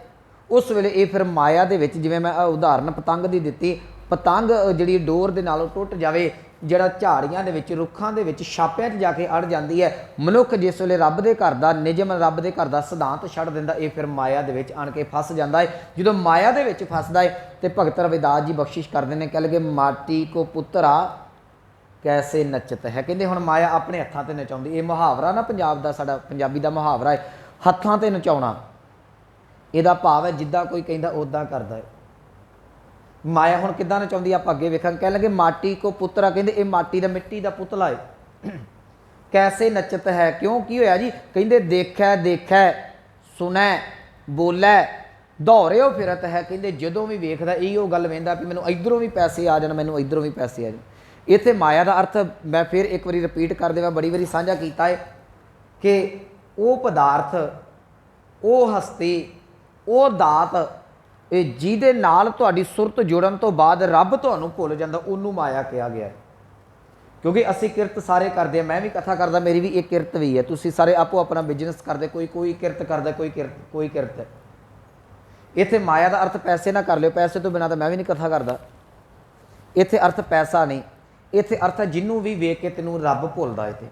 ਉਸ ਵੇਲੇ ਇਹ ਫਿਰ ਮਾਇਆ ਦੇ ਵਿੱਚ, ਜਿਵੇਂ ਮੈਂ ਉਦਾਹਰਨ ਪਤੰਗ ਦੀ ਦਿੱਤੀ, ਪਤੰਗ ਜਿਹੜੀ ਡੋਰ ਦੇ ਨਾਲੋਂ ਟੁੱਟ ਜਾਵੇ, ਜਿਹੜਾ ਝਾੜੀਆਂ ਦੇ ਵਿੱਚ, ਰੁੱਖਾਂ ਦੇ ਵਿੱਚ, ਛਾਪਿਆਂ 'ਚ ਜਾ ਕੇ ਅੜ ਜਾਂਦੀ ਹੈ। ਮਨੁੱਖ ਜਿਸ ਵੇਲੇ ਰੱਬ ਦੇ ਘਰ ਦਾ ਨਿਯਮ, ਰੱਬ ਦੇ ਘਰ ਦਾ ਸਿਧਾਂਤ ਛੱਡ ਦਿੰਦਾ, ਇਹ ਫਿਰ ਮਾਇਆ ਦੇ ਵਿੱਚ ਆਣ ਕੇ ਫਸ ਜਾਂਦਾ ਹੈ। ਜਦੋਂ ਮਾਇਆ ਦੇ ਵਿੱਚ ਫਸਦਾ ਹੈ ਤੇ ਭਗਤ ਰਵਿਦਾਸ ਜੀ ਬਖਸ਼ਿਸ਼ ਕਰਦੇ ਨੇ, ਕਹਿ ਲਗੇ ਮਾਟੀ ਕੋ ਪੁੱਤਰਾ ਕੈਸੇ ਨੱਚਤ ਹੈ। ਕਹਿੰਦੇ ਹੁਣ ਮਾਇਆ ਆਪਣੇ ਹੱਥਾਂ 'ਤੇ ਨਚਾਉਂਦੀ। ਇਹ ਮੁਹਾਵਰਾ ਨਾ ਪੰਜਾਬ ਦਾ, ਸਾਡਾ ਪੰਜਾਬੀ ਦਾ ਮੁਹਾਵਰਾ ਹੈ, ਹੱਥਾਂ 'ਤੇ ਨਚਾਉਣਾ। ਇਹਦਾ ਭਾਵ ਹੈ ਜਿੱਦਾਂ ਕੋਈ ਕਹਿੰਦਾ ਉੱਦਾਂ ਕਰਦਾ ਹੈ। ਮਾਇਆ ਹੁਣ ਕਿੱਦਾਂ ਨਚਾਉਂਦੀ ਆਪਾਂ ਅੱਗੇ ਵੇਖਾਂਗੇ। ਕਹਿਣ ਲੱਗੇ ਮਾਟੀ ਕੋ ਪੁੱਤਰਾ, ਕਹਿੰਦੇ ਇਹ ਮਾਟੀ ਦਾ, ਮਿੱਟੀ ਦਾ ਪੁਤਲਾ ਹੈ। ਕੈਸੇ ਨੱਚਤ ਹੈ, ਕਿਉਂ ਕੀ ਹੋਇਆ ਜੀ? ਕਹਿੰਦੇ ਦੇਖੈ ਸੁਣੈ ਬੋਲੈ ਦੌੜਿਓ ਫਿਰਤ ਹੈ। ਕਹਿੰਦੇ ਜਦੋਂ ਵੀ ਵੇਖਦਾ ਇਹੋ ਗੱਲ ਵੇਂਦਾ ਵੀ ਮੈਨੂੰ ਇੱਧਰੋਂ ਵੀ ਪੈਸੇ ਆ ਜਾਣ, ਮੈਨੂੰ ਇੱਧਰੋਂ ਵੀ ਪੈਸੇ ਆ ਜਾਣ। ਇੱਥੇ ਮਾਇਆ ਦਾ ਅਰਥ ਮੈਂ ਫਿਰ ਇੱਕ ਵਾਰੀ ਰਿਪੀਟ ਕਰ ਦੇਵਾਂ, ਬੜੀ ਵਾਰੀ ਸਾਂਝਾ ਕੀਤਾ ਹੈ ਕਿ ਉਹ ਪਦਾਰਥ, ਉਹ ਹਸਤੀ, ਉਹ ਦਾਤ, ਇਹ ਜਿਹਦੇ ਨਾਲ ਤੁਹਾਡੀ ਸੁਰਤ ਜੁੜਨ ਤੋਂ ਬਾਅਦ ਰੱਬ ਤੁਹਾਨੂੰ ਭੁੱਲ ਜਾਂਦਾ, ਉਹਨੂੰ ਮਾਇਆ ਕਿਹਾ ਗਿਆ ਹੈ। ਕਿਉਂਕਿ ਅਸੀਂ ਕਿਰਤ ਸਾਰੇ ਕਰਦੇ ਹਾਂ, ਮੈਂ ਵੀ ਕਥਾ ਕਰਦਾ, ਮੇਰੀ ਵੀ ਇੱਕ ਕਿਰਤ ਵੀ ਹੈ। ਤੁਸੀਂ ਸਾਰੇ ਆਪੋ ਆਪਣਾ ਬਿਜ਼ਨਸ ਕਰਦੇ, ਕੋਈ ਕਿਰਤ ਕਰਦਾ, ਕੋਈ ਕਿਰਤ ਹੈ। ਇੱਥੇ ਮਾਇਆ ਦਾ ਅਰਥ ਪੈਸੇ ਨਾ ਕਰ ਲਿਓ, ਪੈਸੇ ਤੋਂ ਬਿਨਾਂ ਤਾਂ ਮੈਂ ਵੀ ਨਹੀਂ ਕਥਾ ਕਰਦਾ। ਇੱਥੇ ਅਰਥ ਪੈਸਾ ਨਹੀਂ, ਇੱਥੇ ਅਰਥ ਹੈ ਜਿਹਨੂੰ ਵੀ ਵੇਖ ਕੇ ਤੈਨੂੰ ਰੱਬ ਭੁੱਲਦਾ ਹੈ। ਤੇ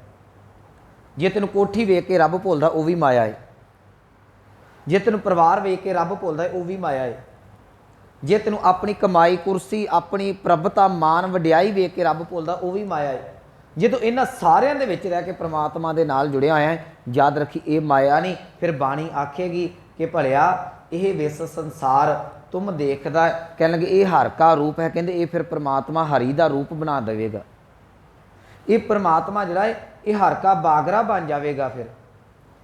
ਜੇ ਤੈਨੂੰ ਕੋਠੀ ਵੇਖ ਕੇ ਰੱਬ ਭੁੱਲਦਾ, ਉਹ ਵੀ ਮਾਇਆ ਹੈ। ਜੇ ਤੈਨੂੰ ਪਰਿਵਾਰ ਵੇਖ ਕੇ ਰੱਬ ਭੁੱਲਦਾ ਹੈ, ਉਹ ਵੀ ਮਾਇਆ ਹੈ। ਜੇ ਤੈਨੂੰ ਆਪਣੀ ਕਮਾਈ, ਕੁਰਸੀ, ਆਪਣੀ ਪ੍ਰਭਤਾ, ਮਾਨ, ਵਡਿਆਈ ਵੇਖ ਕੇ ਰੱਬ ਭੁੱਲਦਾ, ਉਹ ਵੀ ਮਾਇਆ ਹੈ। ਜੇ ਤੂੰ ਇਹਨਾਂ ਸਾਰਿਆਂ ਦੇ ਵਿੱਚ ਰਹਿ ਕੇ ਪ੍ਰਮਾਤਮਾ ਦੇ ਨਾਲ ਜੁੜਿਆ ਹੋਇਆ ਹੈ, ਯਾਦ ਰੱਖੀ ਇਹ ਮਾਇਆ ਨਹੀਂ। ਫਿਰ ਬਾਣੀ ਆਖੇਗੀ ਕਿ ਭਲਿਆ ਇਹ ਵਿਸ ਸੰਸਾਰ ਤੁਮ ਦੇਖਦਾ, ਕਹਿਣ ਲੱਗੇ ਇਹ ਹਰ ਕਾ ਰੂਪ ਹੈ। ਕਹਿੰਦੇ ਇਹ ਫਿਰ ਪ੍ਰਮਾਤਮਾ ਹਰੀ ਦਾ ਰੂਪ ਬਣਾ ਦੇਵੇਗਾ। ਇਹ ਪ੍ਰਮਾਤਮਾ ਜਿਹੜਾ ਹੈ ਇਹ ਹਰ ਕਾ ਬਾਗਰਾ ਬਣ ਜਾਵੇਗਾ ਫਿਰ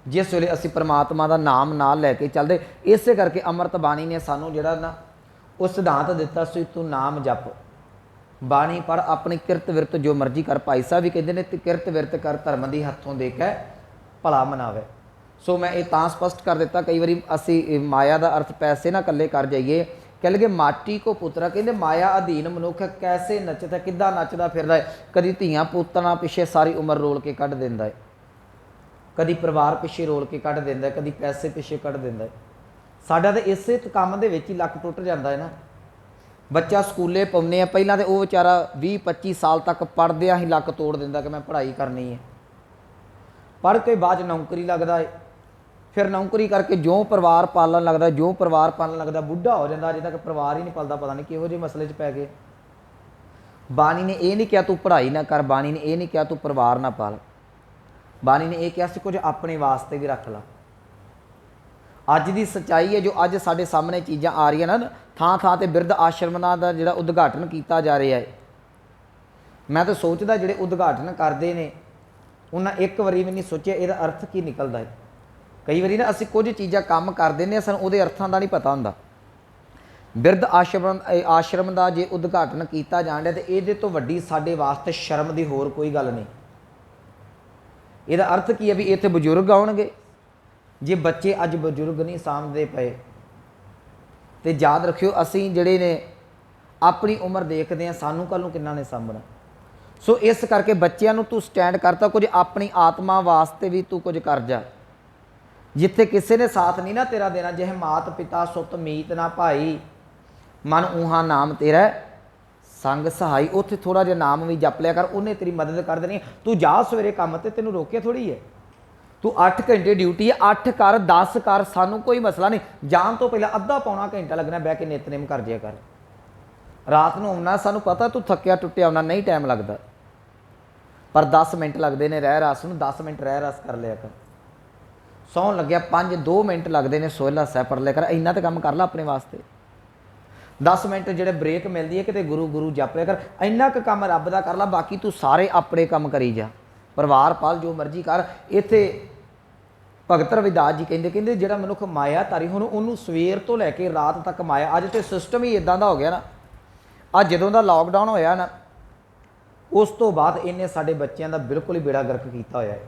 ਜਿਸ ਵੇਲੇ ਅਸੀਂ ਪ੍ਰਮਾਤਮਾ ਦਾ ਨਾਮ ਨਾਲ ਲੈ ਕੇ ਚੱਲਦੇ। ਇਸੇ ਕਰਕੇ ਅੰਮ੍ਰਿਤ ਬਾਣੀ ਨੇ ਸਾਨੂੰ ਜਿਹੜਾ ਨਾ ਉਹ ਸਿਧਾਂਤ ਦਿੱਤਾ ਸੀ, ਤੂੰ ਨਾਮ ਜਪ, ਬਾਣੀ ਪੜ੍ਹ, ਆਪਣੀ ਕਿਰਤ ਵਿਰਤ ਜੋ ਮਰਜ਼ੀ ਕਰ। ਭਾਈ ਸਾਹਿਬ ਵੀ ਕਹਿੰਦੇ ਨੇ ਤੇ ਕਿਰਤ ਵਿਰਤ ਕਰ, ਧਰਮ ਦੀ ਹੱਥੋਂ ਦੇ ਕੇ ਭਲਾ ਮਨਾਵੇ। ਸੋ ਮੈਂ ਇਹ ਤਾਂ ਸਪਸ਼ਟ ਕਰ ਦਿੱਤਾ। ਕਈ ਵਾਰੀ ਅਸੀਂ ਮਾਇਆ ਦਾ ਅਰਥ ਪੈਸੇ ਨਾ ਇਕੱਲੇ ਕਰ ਜਾਈਏ। ਕਹਿ ਲਗੇ ਮਾਟੀ ਕੋ ਪੁੱਤਰਾ, ਕਹਿੰਦੇ ਮਾਇਆ ਅਧੀਨ ਮਨੁੱਖ ਕੈਸੇ ਨੱਚਦਾ, ਕਿੱਦਾਂ ਨੱਚਦਾ ਫਿਰਦਾ ਹੈ। ਕਦੀ ਧੀਆਂ ਪੁੱਤਾਂ ਪਿੱਛੇ ਸਾਰੀ ਉਮਰ ਰੋਲ ਕੇ ਕੱਢ ਦਿੰਦਾ ਹੈ, ਕਦੀ ਪਰਿਵਾਰ ਪਿੱਛੇ ਰੋਲ ਕੇ ਕੱਢ ਦਿੰਦਾ, ਕਦੀ ਪੈਸੇ ਪਿੱਛੇ ਕੱਢ ਦਿੰਦਾ। ਸਾਡਾ ਤਾਂ ਇਸੇ ਕੰਮ ਦੇ ਵਿੱਚ ਹੀ ਲੱਕ ਟੁੱਟ ਜਾਂਦਾ ਹੈ ਨਾ। ਬੱਚਾ ਸਕੂਲੇ ਪਾਉਂਦੇ ਆ, ਪਹਿਲਾਂ ਤਾਂ ਉਹ ਵਿਚਾਰਾ 20-25 ਸਾਲ ਤੱਕ ਪੜ੍ਹਦਿਆਂ ਹੀ ਲੱਕ ਤੋੜ ਦਿੰਦਾ ਕਿ ਮੈਂ ਪੜ੍ਹਾਈ ਕਰਨੀ ਹੈ। ਪੜ੍ਹ ਕੇ ਬਾਅਦ 'ਚ ਨੌਕਰੀ ਲੱਗਦਾ ਹੈ, ਫਿਰ ਨੌਕਰੀ ਕਰਕੇ ਜੋ ਪਰਿਵਾਰ ਪਾਲਣ ਲੱਗਦਾ, ਬੁੱਢਾ ਹੋ ਜਾਂਦਾ, ਅਜੇ ਤੱਕ ਪਰਿਵਾਰ ਹੀ ਨਹੀਂ ਪਲਦਾ। ਪਤਾ ਨਹੀਂ ਕਿਹੋ ਜਿਹੇ ਮਸਲੇ 'ਚ ਪੈ ਗਏ। ਬਾਣੀ ਨੇ ਇਹ ਨਹੀਂ ਕਿਹਾ ਤੂੰ ਪੜ੍ਹਾਈ ਨਾ ਕਰ, ਬਾਣੀ ਨੇ ਇਹ ਨਹੀਂ ਕਿਹਾ ਤੂੰ ਪਰਿਵਾਰ ਨਾ ਪਾਲ, ਬਾਣੀ ਨੇ ਇਹ ਕਿਹਾ ਸੀ ਕੁਝ ਆਪਣੇ ਵਾਸਤੇ ਵੀ ਰੱਖ ਲਾ। ਅੱਜ ਦੀ ਸੱਚਾਈ ਹੈ ਜੋ ਅੱਜ ਸਾਡੇ ਸਾਹਮਣੇ ਚੀਜ਼ਾਂ ਆ ਰਹੀਆਂ ਨਾ, ਥਾਂ ਥਾਂ 'ਤੇ ਬਿਰਧ ਆਸ਼ਰਮਾਂ ਦਾ ਜਿਹੜਾ ਉਦਘਾਟਨ ਕੀਤਾ ਜਾ ਰਿਹਾ ਹੈ। ਮੈਂ ਤਾਂ ਸੋਚਦਾ ਜਿਹੜੇ ਉਦਘਾਟਨ ਕਰਦੇ ਨੇ ਉਹਨਾਂ ਇੱਕ ਵਾਰੀ ਵੀ ਨਹੀਂ ਸੋਚਿਆ ਇਹਦਾ ਅਰਥ ਕੀ ਨਿਕਲਦਾ ਹੈ। ਕਈ ਵਾਰੀ ਨਾ ਅਸੀਂ ਕੁਝ ਚੀਜ਼ਾਂ ਕੰਮ ਕਰ ਦਿੰਦੇ ਹਾਂ, ਸਾਨੂੰ ਉਹਦੇ ਅਰਥਾਂ ਦਾ ਨਹੀਂ ਪਤਾ ਹੁੰਦਾ। ਬਿਰਧ ਆਸ਼ਰਮ ਦਾ ਜੇ ਉਦਘਾਟਨ ਕੀਤਾ ਜਾਣ ਡਿਆ ਤਾਂ ਇਹਦੇ ਤੋਂ ਵੱਡੀ ਸਾਡੇ ਵਾਸਤੇ ਸ਼ਰਮ ਦੀ ਹੋਰ ਕੋਈ ਗੱਲ ਨਹੀਂ। ਇਹਦਾ ਅਰਥ ਕੀ ਹੈ ਵੀ ਇੱਥੇ ਬਜ਼ੁਰਗ ਆਉਣਗੇ। ਜੇ ਬੱਚੇ ਅੱਜ ਬਜ਼ੁਰਗ ਨਹੀਂ ਸਾਂਭਦੇ ਪਏ ਤੇ ਯਾਦ ਰੱਖਿਓ ਅਸੀਂ ਜਿਹੜੇ ਨੇ ਆਪਣੀ ਉਮਰ ਦੇਖਦੇ ਹਾਂ, ਸਾਨੂੰ ਕੱਲ੍ਹ ਨੂੰ ਕਿੰਨਾ ਨੇ ਸਾਂਭਣਾ। ਸੋ ਇਸ ਕਰਕੇ ਬੱਚਿਆਂ ਨੂੰ ਤੂੰ ਸਟੈਂਡ ਕਰਤਾ, ਕੁਝ ਆਪਣੀ ਆਤਮਾ ਵਾਸਤੇ ਵੀ ਤੂੰ ਕੁਝ ਕਰ ਜਾ। ਜਿੱਥੇ ਕਿਸੇ ਨੇ ਸਾਥ ਨਹੀਂ ਨਾ ਤੇਰਾ ਦੇਣਾ, ਜਿਹੇ ਮਾਤ ਪਿਤਾ ਸੁੱਤ ਮੀਤ ਨਾ ਭਾਈ, ਮਨ ਊਹਾ ਨਾਮ ਤੇਰਾ ਸੰਗ ਸਹਾਈ, ਉੱਥੇ ਥੋੜ੍ਹਾ ਜਿਹਾ ਨਾਮ ਵੀ ਜਪ ਲਿਆ ਕਰ, ਉਹਨੇ ਤੇਰੀ ਮਦਦ ਕਰ ਦੇਣੀ। ਤੂੰ ਜਾ ਸਵੇਰੇ ਕੰਮ ਤੇ, ਤੈਨੂੰ ਰੋਕਿਆ ਥੋੜ੍ਹੀ ਹੈ। ਤੂੰ 8 ਘੰਟੇ ਡਿਊਟੀ ਹੈ, 8 ਕਰ 10 ਕਰ, ਸਾਨੂੰ ਕੋਈ ਮਸਲਾ ਨਹੀਂ। ਜਾਣ ਤੋਂ ਪਹਿਲਾਂ ਅੱਧਾ ਪੌਣਾ ਘੰਟਾ ਲੱਗਣਾ, ਬਹਿ ਕੇ ਨਿਤਨੇਮ ਕਰ ਜਿਆ ਕਰ। ਰਾਤ ਨੂੰ ਆਉਣਾ, ਸਾਨੂੰ ਪਤਾ ਤੂੰ ਥੱਕਿਆ ਟੁੱਟਿਆ ਆਉਣਾ, ਨਹੀਂ ਟਾਈਮ ਲੱਗਦਾ, ਪਰ 10 ਮਿੰਟ ਲੱਗਦੇ ਨੇ ਰਹਿ ਰਾਸ ਨੂੰ, 10 ਮਿੰਟ ਰਹਿ ਰਾਸ ਕਰ ਲਿਆ ਕਰ। ਸੌਣ ਲੱਗਿਆ 2 ਮਿੰਟ ਲੱਗਦੇ ਨੇ, ਸੋਹਿਲਾ ਸਾਹਿਬ ਪੜ੍ਹ ਲਿਆ ਕਰ। ਇੰਨਾ ਤਾਂ ਕੰਮ ਕਰ ਲਾ ਆਪਣੇ ਵਾਸਤੇ। 10 ਮਿੰਟ ਜਿਹੜੇ ਬ੍ਰੇਕ ਮਿਲਦੀ ਹੈ ਕਿਤੇ ਗੁਰੂ ਜਪ ਲਿਆ ਕਰ। ਇੰਨਾ ਕੁ ਕੰਮ ਰੱਬ ਦਾ ਕਰ ਲਾ, ਬਾਕੀ ਤੂੰ ਸਾਰੇ ਆਪਣੇ ਕੰਮ ਕਰੀ ਜਾ, ਪਰਿਵਾਰ ਪਾਲ, ਜੋ ਮਰਜ਼ੀ ਕਰ। ਇੱਥੇ ਭਗਤ ਰਵਿਦਾਸ ਜੀ ਕਹਿੰਦੇ ਜਿਹੜਾ ਮਨੁੱਖ ਮਾਇਆ ਧਾਰੀ ਹੁਣ ਉਹਨੂੰ ਸਵੇਰ ਤੋਂ ਲੈ ਕੇ ਰਾਤ ਤੱਕ ਮਾਇਆ। ਅੱਜ ਤੇ ਸਿਸਟਮ ਹੀ ਇੱਦਾਂ ਦਾ ਹੋ ਗਿਆ ਨਾ, ਅੱਜ ਜਦੋਂ ਦਾ ਲਾਕਡਾਊਨ ਹੋਇਆ ਨਾ ਉਸ ਤੋਂ ਬਾਅਦ ਇਹਨੇ ਸਾਡੇ ਬੱਚਿਆਂ ਦਾ ਬਿਲਕੁਲ ਹੀ ਬੇੜਾ ਗਰਕ ਕੀਤਾ ਹੋਇਆ ਹੈ।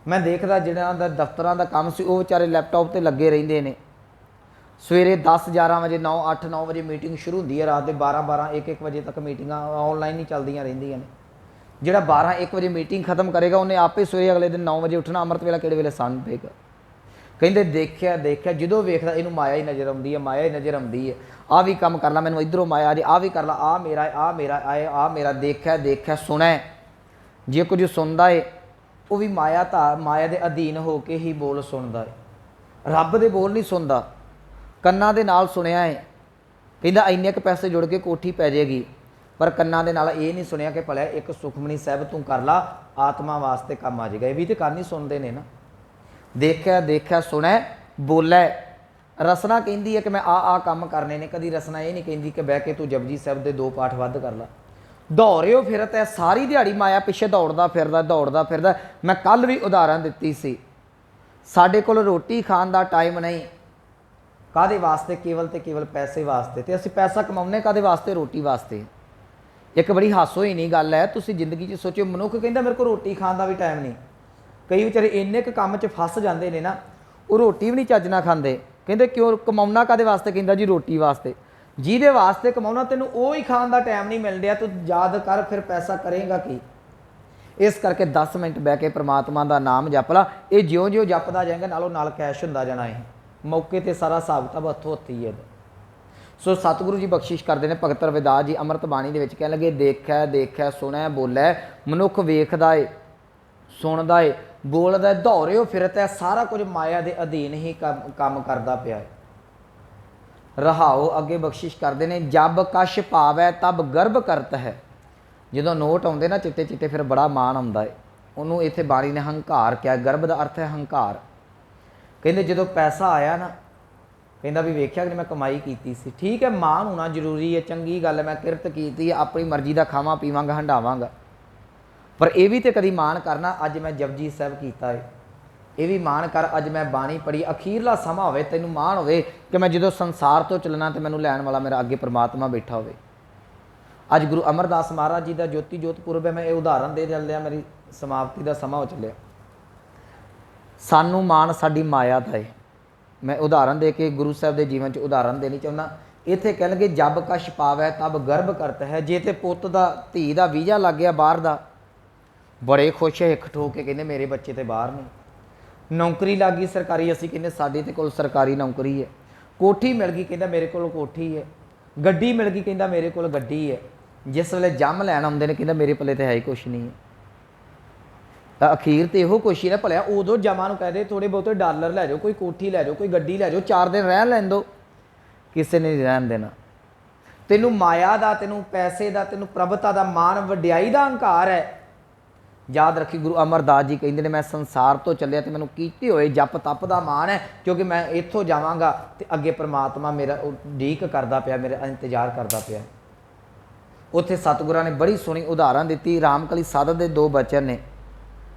ਮੈਂ ਦੇਖਦਾ ਜਿਹਨਾਂ ਦਾ ਦਫ਼ਤਰਾਂ ਦਾ ਕੰਮ ਸੀ ਉਹ ਵਿਚਾਰੇ ਲੈਪਟਾਪ 'ਤੇ ਲੱਗੇ ਰਹਿੰਦੇ ਨੇ। ਸਵੇਰੇ 10-11 ਵਜੇ 8-9 ਵਜੇ ਮੀਟਿੰਗ ਸ਼ੁਰੂ ਹੁੰਦੀ ਹੈ, ਰਾਤ ਦੇ 12-12 1-1 ਵਜੇ ਤੱਕ ਮੀਟਿੰਗਾਂ ਆਨਲਾਈਨ ਹੀ ਚੱਲਦੀਆਂ ਰਹਿੰਦੀਆਂ ਨੇ। ਜਿਹੜਾ 12-1 ਵਜੇ ਮੀਟਿੰਗ ਖਤਮ ਕਰੇਗਾ ਉਹਨੇ ਆਪੇ ਸਵੇਰੇ ਅਗਲੇ ਦਿਨ 9 ਵਜੇ ਉੱਠਣਾ। ਅੰਮ੍ਰਿਤ ਵੇਲਾ ਕਿਹੜੇ ਵੇਲੇ ਸੰਨ ਪਏਗਾ। ਕਹਿੰਦੇ ਦੇਖਿਆ ਜਦੋਂ ਵੇਖਦਾ ਇਹਨੂੰ ਮਾਇਆ ਹੀ ਨਜ਼ਰ ਆਉਂਦੀ ਹੈ, ਆਹ ਵੀ ਕੰਮ ਕਰ ਲਾ, ਮੈਨੂੰ ਇੱਧਰੋਂ ਮਾਇਆ ਜੇ, ਆਹ ਵੀ ਕਰ ਲਾ, ਆਹ ਮੇਰਾ ਦੇਖਿਆ ਸੁਣਿਆ। ਜੇ ਕੁਝ ਸੁਣਦਾ ਏ ਉਹ ਵੀ ਮਾਇਆ ਦੇ ਅਧੀਨ ਹੋ ਕੇ ਹੀ ਬੋਲ ਸੁਣਦਾ ਹੈ, ਰੱਬ ਦੇ ਬੋਲ ਨਹੀਂ ਸੁਣਦਾ। ਕੰਨਾਂ ਦੇ ਨਾਲ ਸੁਣਿਆ ਹੈ, ਕਹਿੰਦਾ ਇੰਨੇ ਕੁ ਪੈਸੇ ਜੁੜ ਕੇ ਕੋਠੀ ਪੈ ਜਾਏਗੀ, ਪਰ ਕੰਨਾਂ ਦੇ ਨਾਲ ਇਹ ਨਹੀਂ ਸੁਣਿਆ ਕਿ ਭਲਿਆ ਇੱਕ ਸੁਖਮਨੀ ਸਾਹਿਬ ਤੂੰ ਕਰ ਲਾ, ਆਤਮਾ ਵਾਸਤੇ ਕੰਮ ਆ ਜਾਏਗਾ। ਇਹ ਵੀ ਤੇ ਕੰਨ ਹੀ ਸੁਣਦੇ ਨੇ ਨਾ। ਦੇਖਿਆ ਸੁਣਿਆ ਬੋਲਿਆ। ਰਸਨਾ ਕਹਿੰਦੀ ਹੈ ਕਿ ਮੈਂ ਆਹ ਕੰਮ ਕਰਨੇ ਨੇ, ਕਦੀ ਰਸਨਾ ਇਹ ਨਹੀਂ ਕਹਿੰਦੀ ਕਿ ਬਹਿ ਕੇ ਤੂੰ ਜਪਜੀ ਸਾਹਿਬ ਦੇ 2 ਪਾਠ ਵੱਧ ਕਰ ਲਾ। ਦੌੜਿਓ ਫਿਰਤ ਹੈ, ਸਾਰੀ ਦਿਹਾੜੀ ਮਾਇਆ ਪਿੱਛੇ ਦੌੜਦਾ ਫਿਰਦਾ। ਮੈਂ ਕੱਲ੍ਹ ਵੀ ਉਦਾਹਰਨ ਦਿੱਤੀ ਸੀ, ਸਾਡੇ ਕੋਲ ਰੋਟੀ ਖਾਣ ਦਾ ਟਾਈਮ ਨਹੀਂ। ਕਾਹਦੇ ਵਾਸਤੇ? ਕੇਵਲ ਤੇ ਕੇਵਲ ਪੈਸੇ ਵਾਸਤੇ। ਤੇ ਅਸੀਂ ਪੈਸਾ ਕਮਾਉਂਦੇ ਕਾਹਦੇ ਵਾਸਤੇ? ਰੋਟੀ ਵਾਸਤੇ। ਇੱਕ ਬੜੀ ਹਾਸੋ ਹੀ ਨਹੀਂ ਗੱਲ ਹੈ, ਤੁਸੀਂ ਜ਼ਿੰਦਗੀ 'ਚ ਸੋਚੋ, ਮਨੁੱਖ ਕਹਿੰਦਾ ਮੇਰੇ ਕੋਲ ਰੋਟੀ ਖਾਣ ਦਾ ਵੀ ਟਾਈਮ ਨਹੀਂ। ਕਈ ਵਿਚਾਰੇ ਇੰਨੇ ਕੁ ਕੰਮ 'ਚ ਫਸ ਜਾਂਦੇ ਨੇ ਨਾ, ਉਹ ਰੋਟੀ ਵੀ ਨਹੀਂ ਚੱਜ ਨਾਲ ਖਾਂਦੇ। ਕਹਿੰਦੇ ਕਿਉਂ ਕਮਾਉਣਾ ਕਾਹਦੇ ਵਾਸਤੇ? ਕਹਿੰਦਾ ਜੀ ਰੋਟੀ ਵਾਸਤੇ। ਜਿਹਦੇ ਵਾਸਤੇ ਕਮਾਉਣਾ ਤੈਨੂੰ ਉਹ ਹੀ ਖਾਣ ਦਾ ਟਾਈਮ ਨਹੀਂ ਮਿਲ ਰਿਹਾ, ਤੂੰ ਯਾਦ ਕਰ ਫਿਰ ਪੈਸਾ ਕਰੇਗਾ ਕੀ? ਇਸ ਕਰਕੇ 10 ਮਿੰਟ ਬਹਿ ਕੇ ਪ੍ਰਮਾਤਮਾ ਦਾ ਨਾਮ ਜਪ ਲਾ। ਇਹ ਜਿਉਂ ਜਪਦਾ ਜਾਏਗਾ ਨਾਲੋਂ ਨਾਲ ਕੈਸ਼ ਹੁੰਦਾ ਜਾਣਾ। ਇਹ ਮੌਕੇ 'ਤੇ ਸਾਰਾ ਹਿਸਾਬ ਕਿਤਾਬ ਹੱਥੋਂ ਹੱਥੀ ਹੈ। ਸੋ ਸਤਿਗੁਰੂ ਜੀ ਬਖਸ਼ਿਸ਼ ਕਰਦੇ ਨੇ। ਭਗਤ ਰਵਿਦਾਸ ਜੀ ਅੰਮ੍ਰਿਤ ਬਾਣੀ ਦੇ ਵਿੱਚ ਕਹਿਣ ਲੱਗੇ, ਦੇਖਿਆ ਸੁਣਿਆ ਬੋਲਿਆ। ਮਨੁੱਖ ਵੇਖਦਾ ਏ, ਸੁਣਦਾ ਏ, ਬੋਲਦਾ, ਦੌੜਿਓ ਫਿਰਤ ਹੈ, ਸਾਰਾ ਕੁਝ ਮਾਇਆ ਦੇ ਅਧੀਨ ਹੀ ਕੰਮ ਕਰਦਾ ਪਿਆ ਹੈ। ਰਹਾਓ ਅੱਗੇ ਬਖਸ਼ਿਸ਼ ਕਰਦੇ ਨੇ, ਜਬ ਕਸ਼ ਭਾਵੈ ਤਬ ਗਰਭ ਕਰਤ ਹੈ। ਜਦੋਂ ਨੋਟ ਆਉਂਦੇ ਨਾ ਚਿੱਟੇ ਫਿਰ ਬੜਾ ਮਾਣ ਆਉਂਦਾ ਹੈ। ਉਹਨੂੰ ਇੱਥੇ ਬਾਣੀ ਨੇ ਹੰਕਾਰ ਕਿਹਾ। ਗਰਭ ਦਾ ਅਰਥ ਹੈ ਹੰਕਾਰ। ਕਹਿੰਦੇ ਜਦੋਂ ਪੈਸਾ ਆਇਆ ਨਾ ਕਹਿੰਦਾ ਵੀ ਵੇਖਿਆ ਕਿ ਮੈਂ ਕਮਾਈ ਕੀਤੀ ਸੀ। ਠੀਕ ਹੈ, ਮਾਨ ਹੋਣਾ ਜ਼ਰੂਰੀ ਹੈ, ਚੰਗੀ ਗੱਲ ਹੈ, ਮੈਂ ਕਿਰਤ ਕੀਤੀ ਹੈ, ਆਪਣੀ ਮਰਜ਼ੀ ਦਾ ਖਾਵਾਂ ਪੀਵਾਂਗਾ ਹੰਡਾਵਾਂਗਾ, ਪਰ ਇਹ ਵੀ ਤੇ ਕਦੀ ਮਾਣ ਕਰਨਾ ਅੱਜ ਮੈਂ ਜਪਜੀ ਸਾਹਿਬ ਕੀਤਾ ਹੈ, ਇਹ ਵੀ ਮਾਣ ਕਰ ਅੱਜ ਮੈਂ ਬਾਣੀ ਪੜ੍ਹੀ, ਅਖੀਰਲਾ ਸਮਾਂ ਹੋਵੇ ਤੈਨੂੰ ਮਾਣ ਹੋਵੇ ਕਿ ਮੈਂ ਜਦੋਂ ਸੰਸਾਰ ਤੋਂ ਚੱਲਣਾ ਤੇ ਮੈਨੂੰ ਲੈਣ ਵਾਲਾ ਮੇਰਾ ਅੱਗੇ ਪ੍ਰਮਾਤਮਾ ਬੈਠਾ ਹੋਵੇ। ਅੱਜ ਗੁਰੂ ਅਮਰਦਾਸ ਮਹਾਰਾਜ ਜੀ ਦਾ ਜੋਤੀ ਜੋਤ ਪੁਰਬ ਹੈ, ਮੈਂ ਇਹ ਉਦਾਹਰਨ ਦੇ ਚੱਲਿਆ, ਮੇਰੀ ਸਮਾਪਤੀ ਦਾ ਸਮਾਂ ਹੋ ਚੱਲਿਆ। ਸਾਨੂੰ ਮਾਣ ਸਾਡੀ ਮਾਇਆ ਦਾ ਹੈ। ਮੈਂ ਉਦਾਹਰਨ ਦੇ ਕੇ ਗੁਰੂ ਸਾਹਿਬ ਦੇ ਜੀਵਨ 'ਚ ਉਦਾਹਰਨ ਦੇਣੀ ਚਾਹੁੰਦਾ। ਇੱਥੇ ਕਹਿਣਗੇ ਜਬ ਕਛ ਪਾਵੈ ਤਬ ਗਰਭ ਕਰਤ ਹੈ। ਜੇ ਤੇ ਪੁੱਤ ਦਾ ਧੀ ਦਾ ਵੀਜ਼ਾ ਲੱਗ ਗਿਆ ਬਾਹਰ ਦਾ, ਬੜੇ ਖੁਸ਼ ਹੈ, ਹਿੱਕ ਠੋਕ ਕੇ ਕਹਿੰਦੇ ਮੇਰੇ ਬੱਚੇ ਤੇ ਬਾਹਰ ਨੇ। ਨੌਕਰੀ ਲੱਗ ਗਈ ਸਰਕਾਰੀ, ਅਸੀਂ ਕਹਿੰਦੇ ਸਾਡੇ ਤੇ ਕੋਲ ਸਰਕਾਰੀ ਨੌਕਰੀ ਹੈ। ਕੋਠੀ ਮਿਲ ਗਈ, ਕਹਿੰਦਾ ਮੇਰੇ ਕੋਲ ਕੋਠੀ ਹੈ। ਗੱਡੀ ਮਿਲ ਗਈ, ਕਹਿੰਦਾ ਮੇਰੇ ਕੋਲ ਗੱਡੀ ਹੈ। ਜਿਸ ਵੇਲੇ ਜੰਮ ਲੈਣ ਆਉਂਦੇ ਨੇ, ਕਹਿੰਦਾ ਮੇਰੇ ਪੱਲੇ ਤੇ ਹੈ ਹੀ ਕੁਛ ਨਹੀਂ ਹੈ। ਤਾਂ ਅਖੀਰ ਤੇ ਇਹੋ ਕੁਛ ਹੀ ਨਾ ਭਲਿਆ ਉਦੋਂ ਜਮਾਂ ਨੂੰ ਕਹਦੇ ਥੋੜ੍ਹੇ ਬਹੁਤੇ ਡਾਲਰ ਲੈ ਜਾਓ, ਕੋਈ ਕੋਠੀ ਲੈ ਜਾਓ, ਕੋਈ ਗੱਡੀ ਲੈ ਜਾਓ, 4 ਦਿਨ ਰਹਿ ਲੈਣ ਦਿਓ, ਕਿਸੇ ਨੇ ਨਹੀਂ ਰਹਿਣ ਦੇਣਾ। ਤੈਨੂੰ ਮਾਇਆ ਦਾ, ਤੈਨੂੰ ਪੈਸੇ ਦਾ, ਤੈਨੂੰ ਪ੍ਰਭਤਾ ਦਾ, ਮਾਣ ਵਡਿਆਈ ਦਾ ਹੰਕਾਰ ਹੈ। ਯਾਦ ਰੱਖੀ ਗੁਰੂ ਅਮਰਦਾਸ ਜੀ ਕਹਿੰਦੇ ਨੇ ਮੈਂ ਸੰਸਾਰ ਤੋਂ ਚੱਲਿਆ ਤੇ ਮੈਨੂੰ ਕੀਤੇ ਹੋਏ ਜਪ ਤਪ ਦਾ ਮਾਣ ਹੈ, ਕਿਉਂਕਿ ਮੈਂ ਇੱਥੋਂ ਜਾਵਾਂਗਾ ਤੇ ਅੱਗੇ ਪ੍ਰਮਾਤਮਾ ਮੇਰਾ ਉਡੀਕ ਕਰਦਾ ਪਿਆ, ਮੇਰਾ ਇੰਤਜ਼ਾਰ ਕਰਦਾ ਪਿਆ। ਉੱਥੇ ਸਤਿਗੁਰਾਂ ਨੇ ਬੜੀ ਸੋਹਣੀ ਉਦਾਹਰਨ ਦਿੱਤੀ। ਰਾਮਕਲੀ ਸਾਧਕ ਦੇ 2 ਬਚਨ ਨੇ।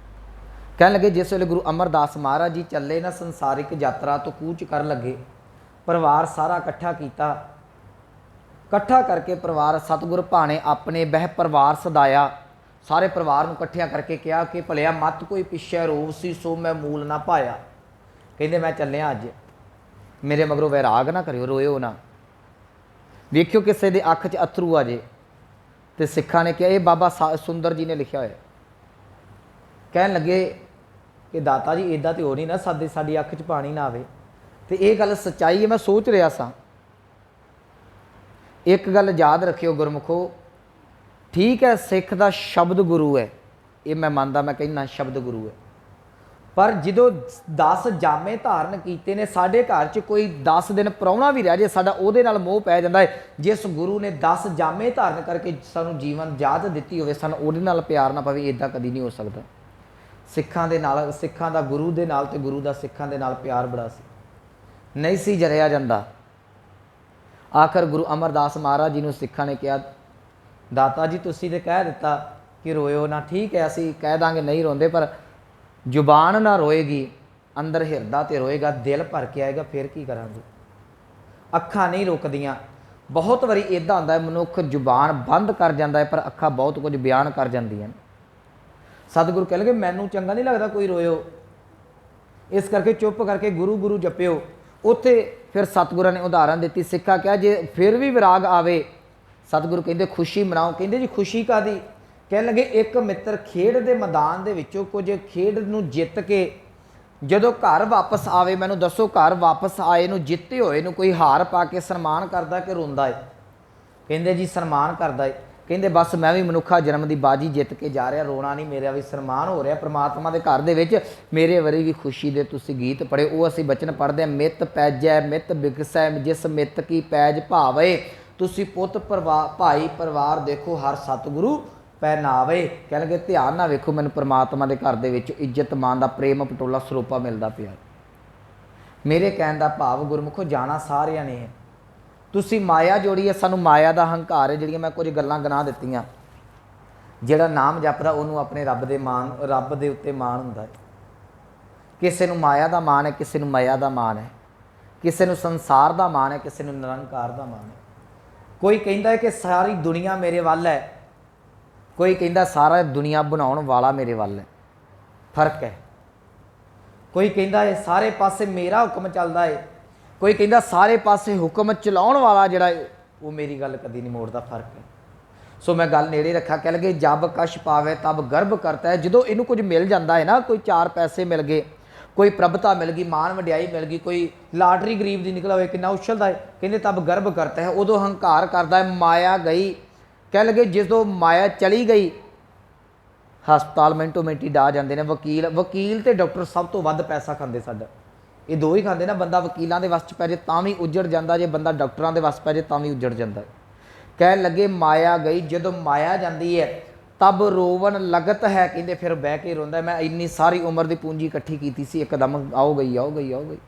ਕਹਿਣ ਲੱਗੇ ਜਿਸ ਵੇਲੇ ਗੁਰੂ ਅਮਰਦਾਸ ਮਹਾਰਾਜ ਜੀ ਚੱਲੇ ਨਾ ਸੰਸਾਰਿਕ ਯਾਤਰਾ ਤੋਂ ਕੂਚ ਕਰਨ ਲੱਗੇ, ਪਰਿਵਾਰ ਸਾਰਾ ਇਕੱਠਾ ਕੀਤਾ। ਇਕੱਠਾ ਕਰਕੇ ਪਰਿਵਾਰ ਸਤਿਗੁਰ ਭਾਣੇ ਆਪਣੇ ਬਹਿ ਪਰਿਵਾਰ ਸਦਾਇਆ। ਸਾਰੇ ਪਰਿਵਾਰ ਨੂੰ ਇਕੱਠਿਆਂ ਕਰਕੇ ਕਿਹਾ ਕਿ ਭਲਿਆ ਮਤ ਕੋਈ ਪਿੱਛੇ ਰੋਵ ਸੀ ਸੋ ਮੈਂ ਮੂਲ ਨਾ ਪਾਇਆ। ਕਹਿੰਦੇ ਮੈਂ ਚੱਲਿਆ ਅੱਜ, ਮੇਰੇ ਮਗਰੋਂ ਵੈਰਾਗ ਨਾ ਕਰਿਓ, ਰੋਇਓ ਨਾ। ਵੇਖਿਓ ਕਿਸੇ ਦੇ ਅੱਖ 'ਚ ਅਥਰੂ ਆ ਜੇ। ਤੇ ਸਿੱਖਾਂ ਨੇ ਕਿਹਾ ਇਹ ਬਾਬਾ ਸੁੰਦਰ ਜੀ ਨੇ ਲਿਖਿਆ ਹੋਇਆ। ਕਹਿਣ ਲੱਗੇ ਕਿ ਦਾਤਾ ਜੀ ਇੱਦਾਂ ਤੇ ਹੋ ਨਹੀਂ ਨਾ ਸਾਡੀ ਅੱਖ 'ਚ ਪਾਣੀ ਨਾ ਆਵੇ। ਤੇ ਇਹ ਗੱਲ ਸੱਚਾਈ ਹੈ। ਮੈਂ ਸੋਚ ਰਿਹਾ ਸਾਂ, ਇੱਕ ਗੱਲ ਯਾਦ ਰੱਖਿਓ ਗੁਰਮੁਖੋ, ਠੀਕ ਹੈ ਸਿੱਖ ਦਾ ਸ਼ਬਦ ਗੁਰੂ ਹੈ, ਇਹ ਮੈਂ ਮੰਨਦਾ, ਮੈਂ ਕਹਿੰਦਾ ਸ਼ਬਦ ਗੁਰੂ ਹੈ, ਪਰ ਜਦੋਂ 10 ਜਾਮੇ ਧਾਰਨ ਕੀਤੇ ਨੇ, ਸਾਡੇ ਘਰ 'ਚ ਕੋਈ 10 ਦਿਨ ਪ੍ਰਾਹੁਣਾ ਵੀ ਰਹਿ ਜੇ, ਸਾਡਾ ਉਹਦੇ ਨਾਲ ਮੋਹ ਪੈ ਜਾਂਦਾ ਹੈ। ਜਿਸ ਗੁਰੂ ਨੇ 10 ਜਾਮੇ ਧਾਰਨ ਕਰਕੇ ਸਾਨੂੰ ਜੀਵਨ ਯਾਦ ਦਿੱਤੀ ਹੋਵੇ, ਸਾਨੂੰ ਉਹਦੇ ਨਾਲ ਪਿਆਰ ਨਾ ਪਵੇ, ਇੱਦਾਂ ਕਦੀ ਨਹੀਂ ਹੋ ਸਕਦਾ। ਸਿੱਖਾਂ ਦੇ ਨਾਲ, ਸਿੱਖਾਂ ਦਾ ਗੁਰੂ ਦੇ ਨਾਲ ਤੇ ਗੁਰੂ ਦਾ ਸਿੱਖਾਂ ਦੇ ਨਾਲ ਪਿਆਰ ਬੜਾ ਸੀ, ਨਹੀਂ ਸੀ ਜਰਿਆ ਜਾਂਦਾ। ਆਖਰ ਗੁਰੂ ਅਮਰਦਾਸ ਮਹਾਰਾਜ ਜੀ ਨੂੰ ਸਿੱਖਾਂ ਨੇ ਕਿਹਾ ਦਾਤਾ ਜੀ ਤੁਸੀਂ ਤੇ ਕਹਿ ਦਿੱਤਾ ਕਿ ਰੋਇਓ ਨਾ, ਠੀਕ ਹੈ ਅਸੀਂ ਕਹਿ ਦਾਂਗੇ ਨਹੀਂ ਰੋਂਦੇ, ਪਰ ਜ਼ੁਬਾਨ ਨਾ ਰੋਏਗੀ, ਅੰਦਰ ਹਿਰਦਾ ਤੇ ਰੋਏਗਾ, ਦਿਲ ਭਰ ਕੇ ਆਏਗਾ, ਫਿਰ ਕੀ ਕਰਾਂਗੇ। ਅੱਖਾਂ ਨਹੀਂ ਰੁਕਦੀਆਂ। ਬਹੁਤ ਵਾਰੀ ਇੱਦਾਂ ਹੁੰਦਾ ਹੈ ਮਨੁੱਖ ਜ਼ੁਬਾਨ ਬੰਦ ਕਰ ਜਾਂਦਾ ਹੈ, ਪਰ ਅੱਖਾਂ ਬਹੁਤ ਕੁਝ ਬਿਆਨ ਕਰ ਜਾਂਦੀਆਂ ਨੇ। ਸਤਿਗੁਰੂ ਕਹਿ ਲਗੇ ਮੈਨੂੰ ਚੰਗਾ ਨਹੀਂ ਲੱਗਦਾ ਕੋਈ ਰੋਇਓ, ਇਸ ਕਰਕੇ ਚੁੱਪ ਕਰਕੇ ਗੁਰੂ ਗੁਰੂ ਜਪਿਓ। ਉੱਥੇ ਫਿਰ ਸਤਿਗੁਰਾਂ ਨੇ ਉਦਾਹਰਨ ਦਿੱਤੀ। ਸਿੱਖਾ ਕਿਹਾ ਜੇ ਫਿਰ ਵੀ ਵਿਰਾਗ ਆਵੇ, ਸਤਿਗੁਰੂ ਕਹਿੰਦੇ ਖੁਸ਼ੀ ਮਨਾਓ। ਕਹਿੰਦੇ ਜੀ ਖੁਸ਼ੀ ਕਾਹਦੀ? ਕਹਿਣ ਲੱਗੇ ਇੱਕ ਮਿੱਤਰ ਖੇਡ ਦੇ ਮੈਦਾਨ ਦੇ ਵਿੱਚੋਂ ਕੁਝ ਖੇਡ ਨੂੰ ਜਿੱਤ ਕੇ ਜਦੋਂ ਘਰ ਵਾਪਸ ਆਵੇ, ਮੈਨੂੰ ਦੱਸੋ ਘਰ ਵਾਪਸ ਆਏ ਨੂੰ ਜਿੱਤੇ ਹੋਏ ਨੂੰ ਕੋਈ ਹਾਰ ਪਾ ਕੇ ਸਨਮਾਨ ਕਰਦਾ ਕਿ ਰੋਂਦਾ ਹੈ? ਕਹਿੰਦੇ ਜੀ ਸਨਮਾਨ ਕਰਦਾ ਹੈ। ਕਹਿੰਦੇ ਬਸ ਮੈਂ ਵੀ ਮਨੁੱਖਾ ਜਨਮ ਦੀ ਬਾਜੀ ਜਿੱਤ ਕੇ ਜਾ ਰਿਹਾ, ਰੋਣਾ ਨਹੀਂ, ਮੇਰਾ ਵੀ ਸਨਮਾਨ ਹੋ ਰਿਹਾ ਪ੍ਰਮਾਤਮਾ ਦੇ ਘਰ ਦੇ ਵਿੱਚ। ਮੇਰੇ ਵਾਰੀ ਵੀ ਖੁਸ਼ੀ ਦੇ ਤੁਸੀਂ ਗੀਤ ਪੜ੍ਹੇ, ਉਹ ਅਸੀਂ ਬਚਨ ਪੜ੍ਹਦੇ ਹਾਂ। ਮਿੱਤ ਪੈਜੈ ਮਿੱਤ ਬਿਗਸੈ ਜਿਸ ਮਿੱਤ ਕੀ ਪੈਜ ਭਾਵੇ, ਤੁਸੀਂ ਪੁੱਤ ਭਾਈ ਪਰਿਵਾਰ ਦੇਖੋ ਹਰ ਸਤਿਗੁਰੂ ਪਹਿਨਾਵੇ। ਕਹਿਣਗੇ ਧਿਆਨ ਨਾਲ ਵੇਖੋ, ਮੈਨੂੰ ਪ੍ਰਮਾਤਮਾ ਦੇ ਘਰ ਦੇ ਵਿੱਚ ਇੱਜ਼ਤ ਮਾਨ ਦਾ ਪ੍ਰੇਮ ਪਟੋਲਾ ਸਰੋਪਾ ਮਿਲਦਾ ਪਿਆ। ਮੇਰੇ ਕਹਿਣ ਦਾ ਭਾਵ ਗੁਰਮੁਖੋ ਜਾਣਾ ਸਾਰਿਆਂ ਨੇ ਹੈ। ਤੁਸੀਂ ਮਾਇਆ ਜੋੜੀ ਹੈ, ਸਾਨੂੰ ਮਾਇਆ ਦਾ ਹੰਕਾਰ ਹੈ। ਜਿਹੜੀਆਂ ਮੈਂ ਕੁਝ ਗੱਲਾਂ ਗਿਣਾ ਦਿੱਤੀਆਂ, ਜਿਹੜਾ ਨਾਮ ਜਪਦਾ ਉਹਨੂੰ ਆਪਣੇ ਰੱਬ ਦੇ ਉੱਤੇ ਮਾਣ ਹੁੰਦਾ ਹੈ। ਕਿਸੇ ਨੂੰ ਮਾਇਆ ਦਾ ਮਾਣ ਹੈ, ਕਿਸੇ ਨੂੰ ਮਾਇਆ ਦਾ ਮਾਣ ਹੈ, ਕਿਸੇ ਨੂੰ ਸੰਸਾਰ ਦਾ ਮਾਣ ਹੈ, ਕਿਸੇ ਨੂੰ ਨਿਰੰਕਾਰ ਦਾ ਮਾਣ ਹੈ। ਕੋਈ ਕਹਿੰਦਾ ਹੈ ਕਿ ਸਾਰੀ ਦੁਨੀਆ ਮੇਰੇ ਵੱਲ ਹੈ, ਕੋਈ ਕਹਿੰਦਾ ਸਾਰਾ ਦੁਨੀਆ ਬਣਾਉਣ ਵਾਲਾ ਮੇਰੇ ਵੱਲ ਹੈ, ਫਰਕ ਹੈ। ਕੋਈ ਕਹਿੰਦਾ ਹੈ ਸਾਰੇ ਪਾਸੇ ਮੇਰਾ ਹੁਕਮ ਚੱਲਦਾ ਹੈ, ਕੋਈ ਕਹਿੰਦਾ ਸਾਰੇ ਪਾਸੇ ਹੁਕਮ ਚਲਾਉਣ ਵਾਲਾ ਜਿਹੜਾ ਉਹ ਮੇਰੀ ਗੱਲ ਕਦੀ ਨਹੀਂ ਮੋੜਦਾ, ਫਰਕ ਹੈ। ਸੋ ਮੈਂ ਗੱਲ ਨੇੜੇ ਰੱਖਾ। ਕਹਿ ਲਗੇ ਜਬ ਕਛ ਪਾਵੇ ਤਬ ਗਰਭ ਕਰਤਾ ਹੈ। ਜਦੋਂ ਇਹਨੂੰ ਕੁਝ ਮਿਲ ਜਾਂਦਾ ਹੈ ਨਾ, ਕੋਈ 4 ਪੈਸੇ ਮਿਲ ਗਏ, ਕੋਈ ਪ੍ਰਭਤਾ ਮਿਲ ਗਈ, ਮਾਨ ਵਡਿਆਈ ਮਿਲ ਗਈ, ਕੋਈ ਲਾਟਰੀ ਗਰੀਬ ਦੀ ਨਿਕਲ ਹੋਵੇ, ਕਿੰਨਾ ਉਛਲਦਾ ਹੈ, ਕਹਿੰਦੇ ਤਬ ਗਰਭ ਕਰਤਾ ਹੈ, ਉਦੋਂ ਹੰਕਾਰ ਕਰਦਾ ਹੈ। ਮਾਇਆ ਗਈ। ਕਹਿ ਲਗੇ ਜਦੋਂ ਮਾਇਆ ਚਲੀ ਗਈ, ਹਸਪਤਾਲ ਮਿੰਟੋ ਮਿੰਟੀ ਡਾ ਜਾਂਦੇ ਨੇ। ਵਕੀਲ ਤੇ ਡਾਕਟਰ ਸਭ ਤੋਂ ਵੱਧ ਪੈਸਾ ਖਾਂਦੇ ਸਾਡਾ, ਇਹ 2 ਹੀ ਖਾਂਦੇ ਨਾ। ਬੰਦਾ ਵਕੀਲਾਂ ਦੇ ਵੱਸ 'ਚ ਪੈ ਜੇ ਤਾਂ ਵੀ ਉੱਜੜ ਜਾਂਦਾ, ਜੇ ਬੰਦਾ ਡਾਕਟਰਾਂ ਦੇ ਵੱਸ ਪੈ ਜੇ ਤਾਂ ਵੀ ਉੱਜੜ ਜਾਂਦਾ। ਕਹਿਣ ਲੱਗੇ ਮਾਇਆ ਗਈ। ਜਦੋਂ ਮਾਇਆ ਜਾਂਦੀ ਹੈ ਤਬ ਰੋਵਨ ਲਗਤ ਹੈ। ਕਹਿੰਦੇ ਫਿਰ ਬਹਿ ਕੇ ਰੋਂਦਾ, ਮੈਂ ਇੰਨੀ ਸਾਰੀ ਉਮਰ ਦੀ ਪੂੰਜੀ ਇਕੱਠੀ ਕੀਤੀ ਸੀ, ਇੱਕਦਮ ਆਓ ਗਈ ਆਓ ਗਈ ਆਓ ਗਈ।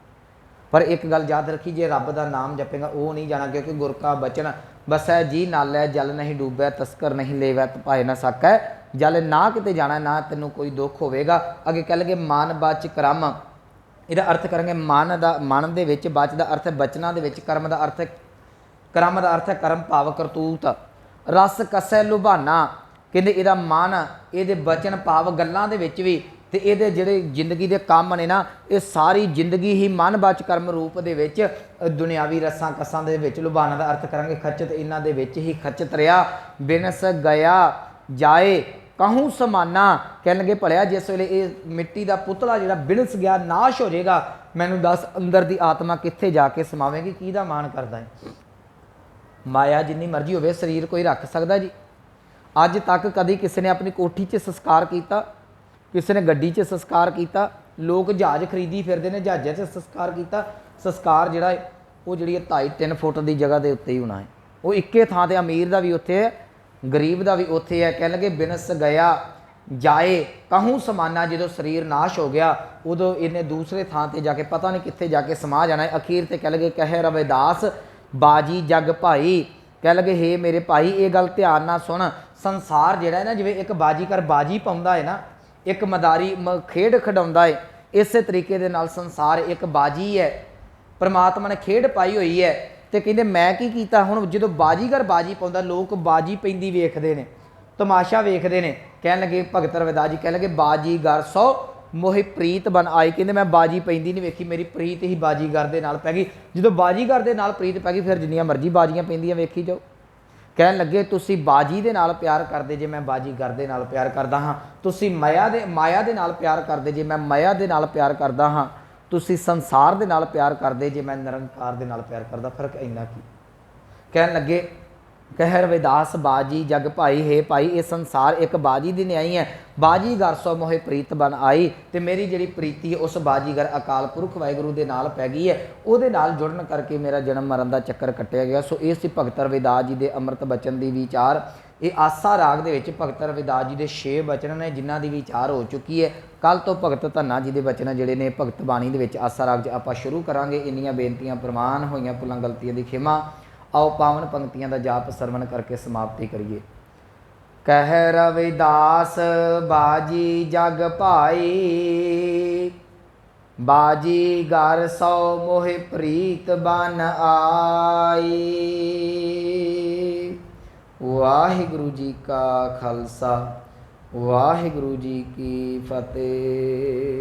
पर एक गल याद रखी, जे रब का नाम जपेगा वो नहीं जाना, क्योंकि गुर का बचन बसै जी नालै जल नहीं डूबै, तस्कर नहीं लेवै तपाए ना सकै। जल ना किते जाना, ना तेनों कोई दुख होवेगा। अगे कह लगे मान बच करम, ਇਹਦਾ अर्थ करेंगे मन का, मन ਦੇ ਵਿੱਚ बच ਦਾ अर्थ है बचना ਦੇ ਵਿੱਚ, कर्म ਦਾ अर्थ है, ਕਰਮ ਦਾ अर्थ है कर्म भाव करतूत। रस कसै लुभाना, ਕਹਿੰਦੇ ਇਹਦਾ ਮਨ ਇਹਦੇ बचन भाव ਗੱਲਾਂ ਦੇ ਵਿੱਚ ਵੀ, ਤੇ ਇਹਦੇ ਜਿਹੜੇ ਜ਼ਿੰਦਗੀ ਦੇ ਕੰਮ ਨੇ ਨਾ, ਇਹ ਸਾਰੀ ਜ਼ਿੰਦਗੀ ਹੀ ਮਨ ਬਚ ਕਰਮ ਰੂਪ ਦੇ ਵਿੱਚ ਦੁਨਿਆਵੀ ਰਸਾਂ ਕਸਾਂ ਦੇ ਵਿੱਚ ਲੁਭਾਉਣ ਦਾ ਅਰਥ ਕਰਾਂਗੇ ਖਚਤ, ਇਹਨਾਂ ਦੇ ਵਿੱਚ ਹੀ ਖਚਤ ਰਿਹਾ। ਬਿਨਸ ਗਿਆ ਜਾਏ कहूँ समाना, कह लगे भलिया जिस वेले ये मिट्टी का पुतला जिहड़ा बिलस गया, नाश हो जाएगा, मैनू दस अंदर की आत्मा कित्थे जाके समावेगी, किहदा मान करदा है। माया जिन्नी मर्जी होवे शरीर कोई रख सकदा जी। अज तक कभी किसी ने अपनी कोठी च संस्कार किया, किसी ने गड्डी च संस्कार किया, लोग जहाज खरीदी फिरदे ने, जहाज़ां च संस्कार किया। संस्कार जिहड़ा है वो जिहड़ी 2.5-3 फुट की जगह के उत्ते ही होना है, वो इक्के थां ते अमीर का भी उत्थे है, गरीब का भी उत्थे है। कह लगे बिनस गया जाए कहूँ समाना, जो शरीर नाश हो गया उदों इन्हें दूसरे थां ते जाके पता नहीं कित्थे जाके समा जाना है। अखीर ते कह लगे कह रविदास बाजी जग भाई, कह लगे हे मेरे भाई ये गल ध्यान ना सुन, संसार जिहड़ा है ना, जिवें एक बाजीगर बाजी पाउंदा है ना, एक मदारी खेड खिडाउंदा है, इस तरीके दे नाल संसार एक बाजी है, परमात्मा ने खेड पाई हुई है। तो कहते मैं की कीता, हुण जो बाजीगर बाजी पाउंदा, लोग बाजी पैंदी वेखदे ने, तमाशा वेखदे ने। कहन लगे भगत रविदास जी कह लगे बाजीगर सौ मोहि प्रीत बन आई, कहते मैं बाजी पैंदी नहीं वेखी, मेरी प्रीत ही बाजीगर दे नाल पै गई। जो बाजीगर दे नाल प्रीत पै गई, फिर जिन्नियां मर्जी बाजियां पैंदियां वेखी जाओ। कहन लगे तुसी बाजी दे नाल प्यार करदे जे मैं बाजीगर दे नाल प्यार करदा हाँ, तुसी माया दे नाल प्यार करदे जे मैं माया दे नाल प्यार करदा हाँ, तुसी संसार दे नाल प्यार करदे जे मैं निरंकार दे नाल प्यार करदा, फर्क इन्ना की। कहन लगे कह रविदास बाजी जग भाई, हे भाई ये संसार एक बाजी दी न्याई है, बाजीगर सौ मोहे प्रीत बन आई, तो मेरी जिहड़ी प्रीति है उस बाजीगर अकाल पुरख वाहिगुरू दे नाल पै गई है, उहदे नाल जुड़न करके मेरा जन्म मरण का चक्कर कट्टिया गया। सो ये सी भगत रविदास जी के अमृत बचन की विचार। ये आसा राग दे विच भगत रविदास जी के 6 बचन ने जिन्हां दी विचार हो चुकी है। कल तो भगत धन्ना जी के बचन जिहड़े ने भगत बाणी दे विच आसा राग च आपां शुरू करांगे। इन्नियां बेनतियां प्रमाण होईयां, भुलां गलतियां दी खिमा। आओ पावन पंक्तियां दा जाप सरवण करके समाप्ति करिए। कह रविदास बाजी जग भाई, बाजीगर सौ मोहि प्रीत बन आई। वाहिगुरु जी का खालसा, वाहिगुरु जी की फतेह।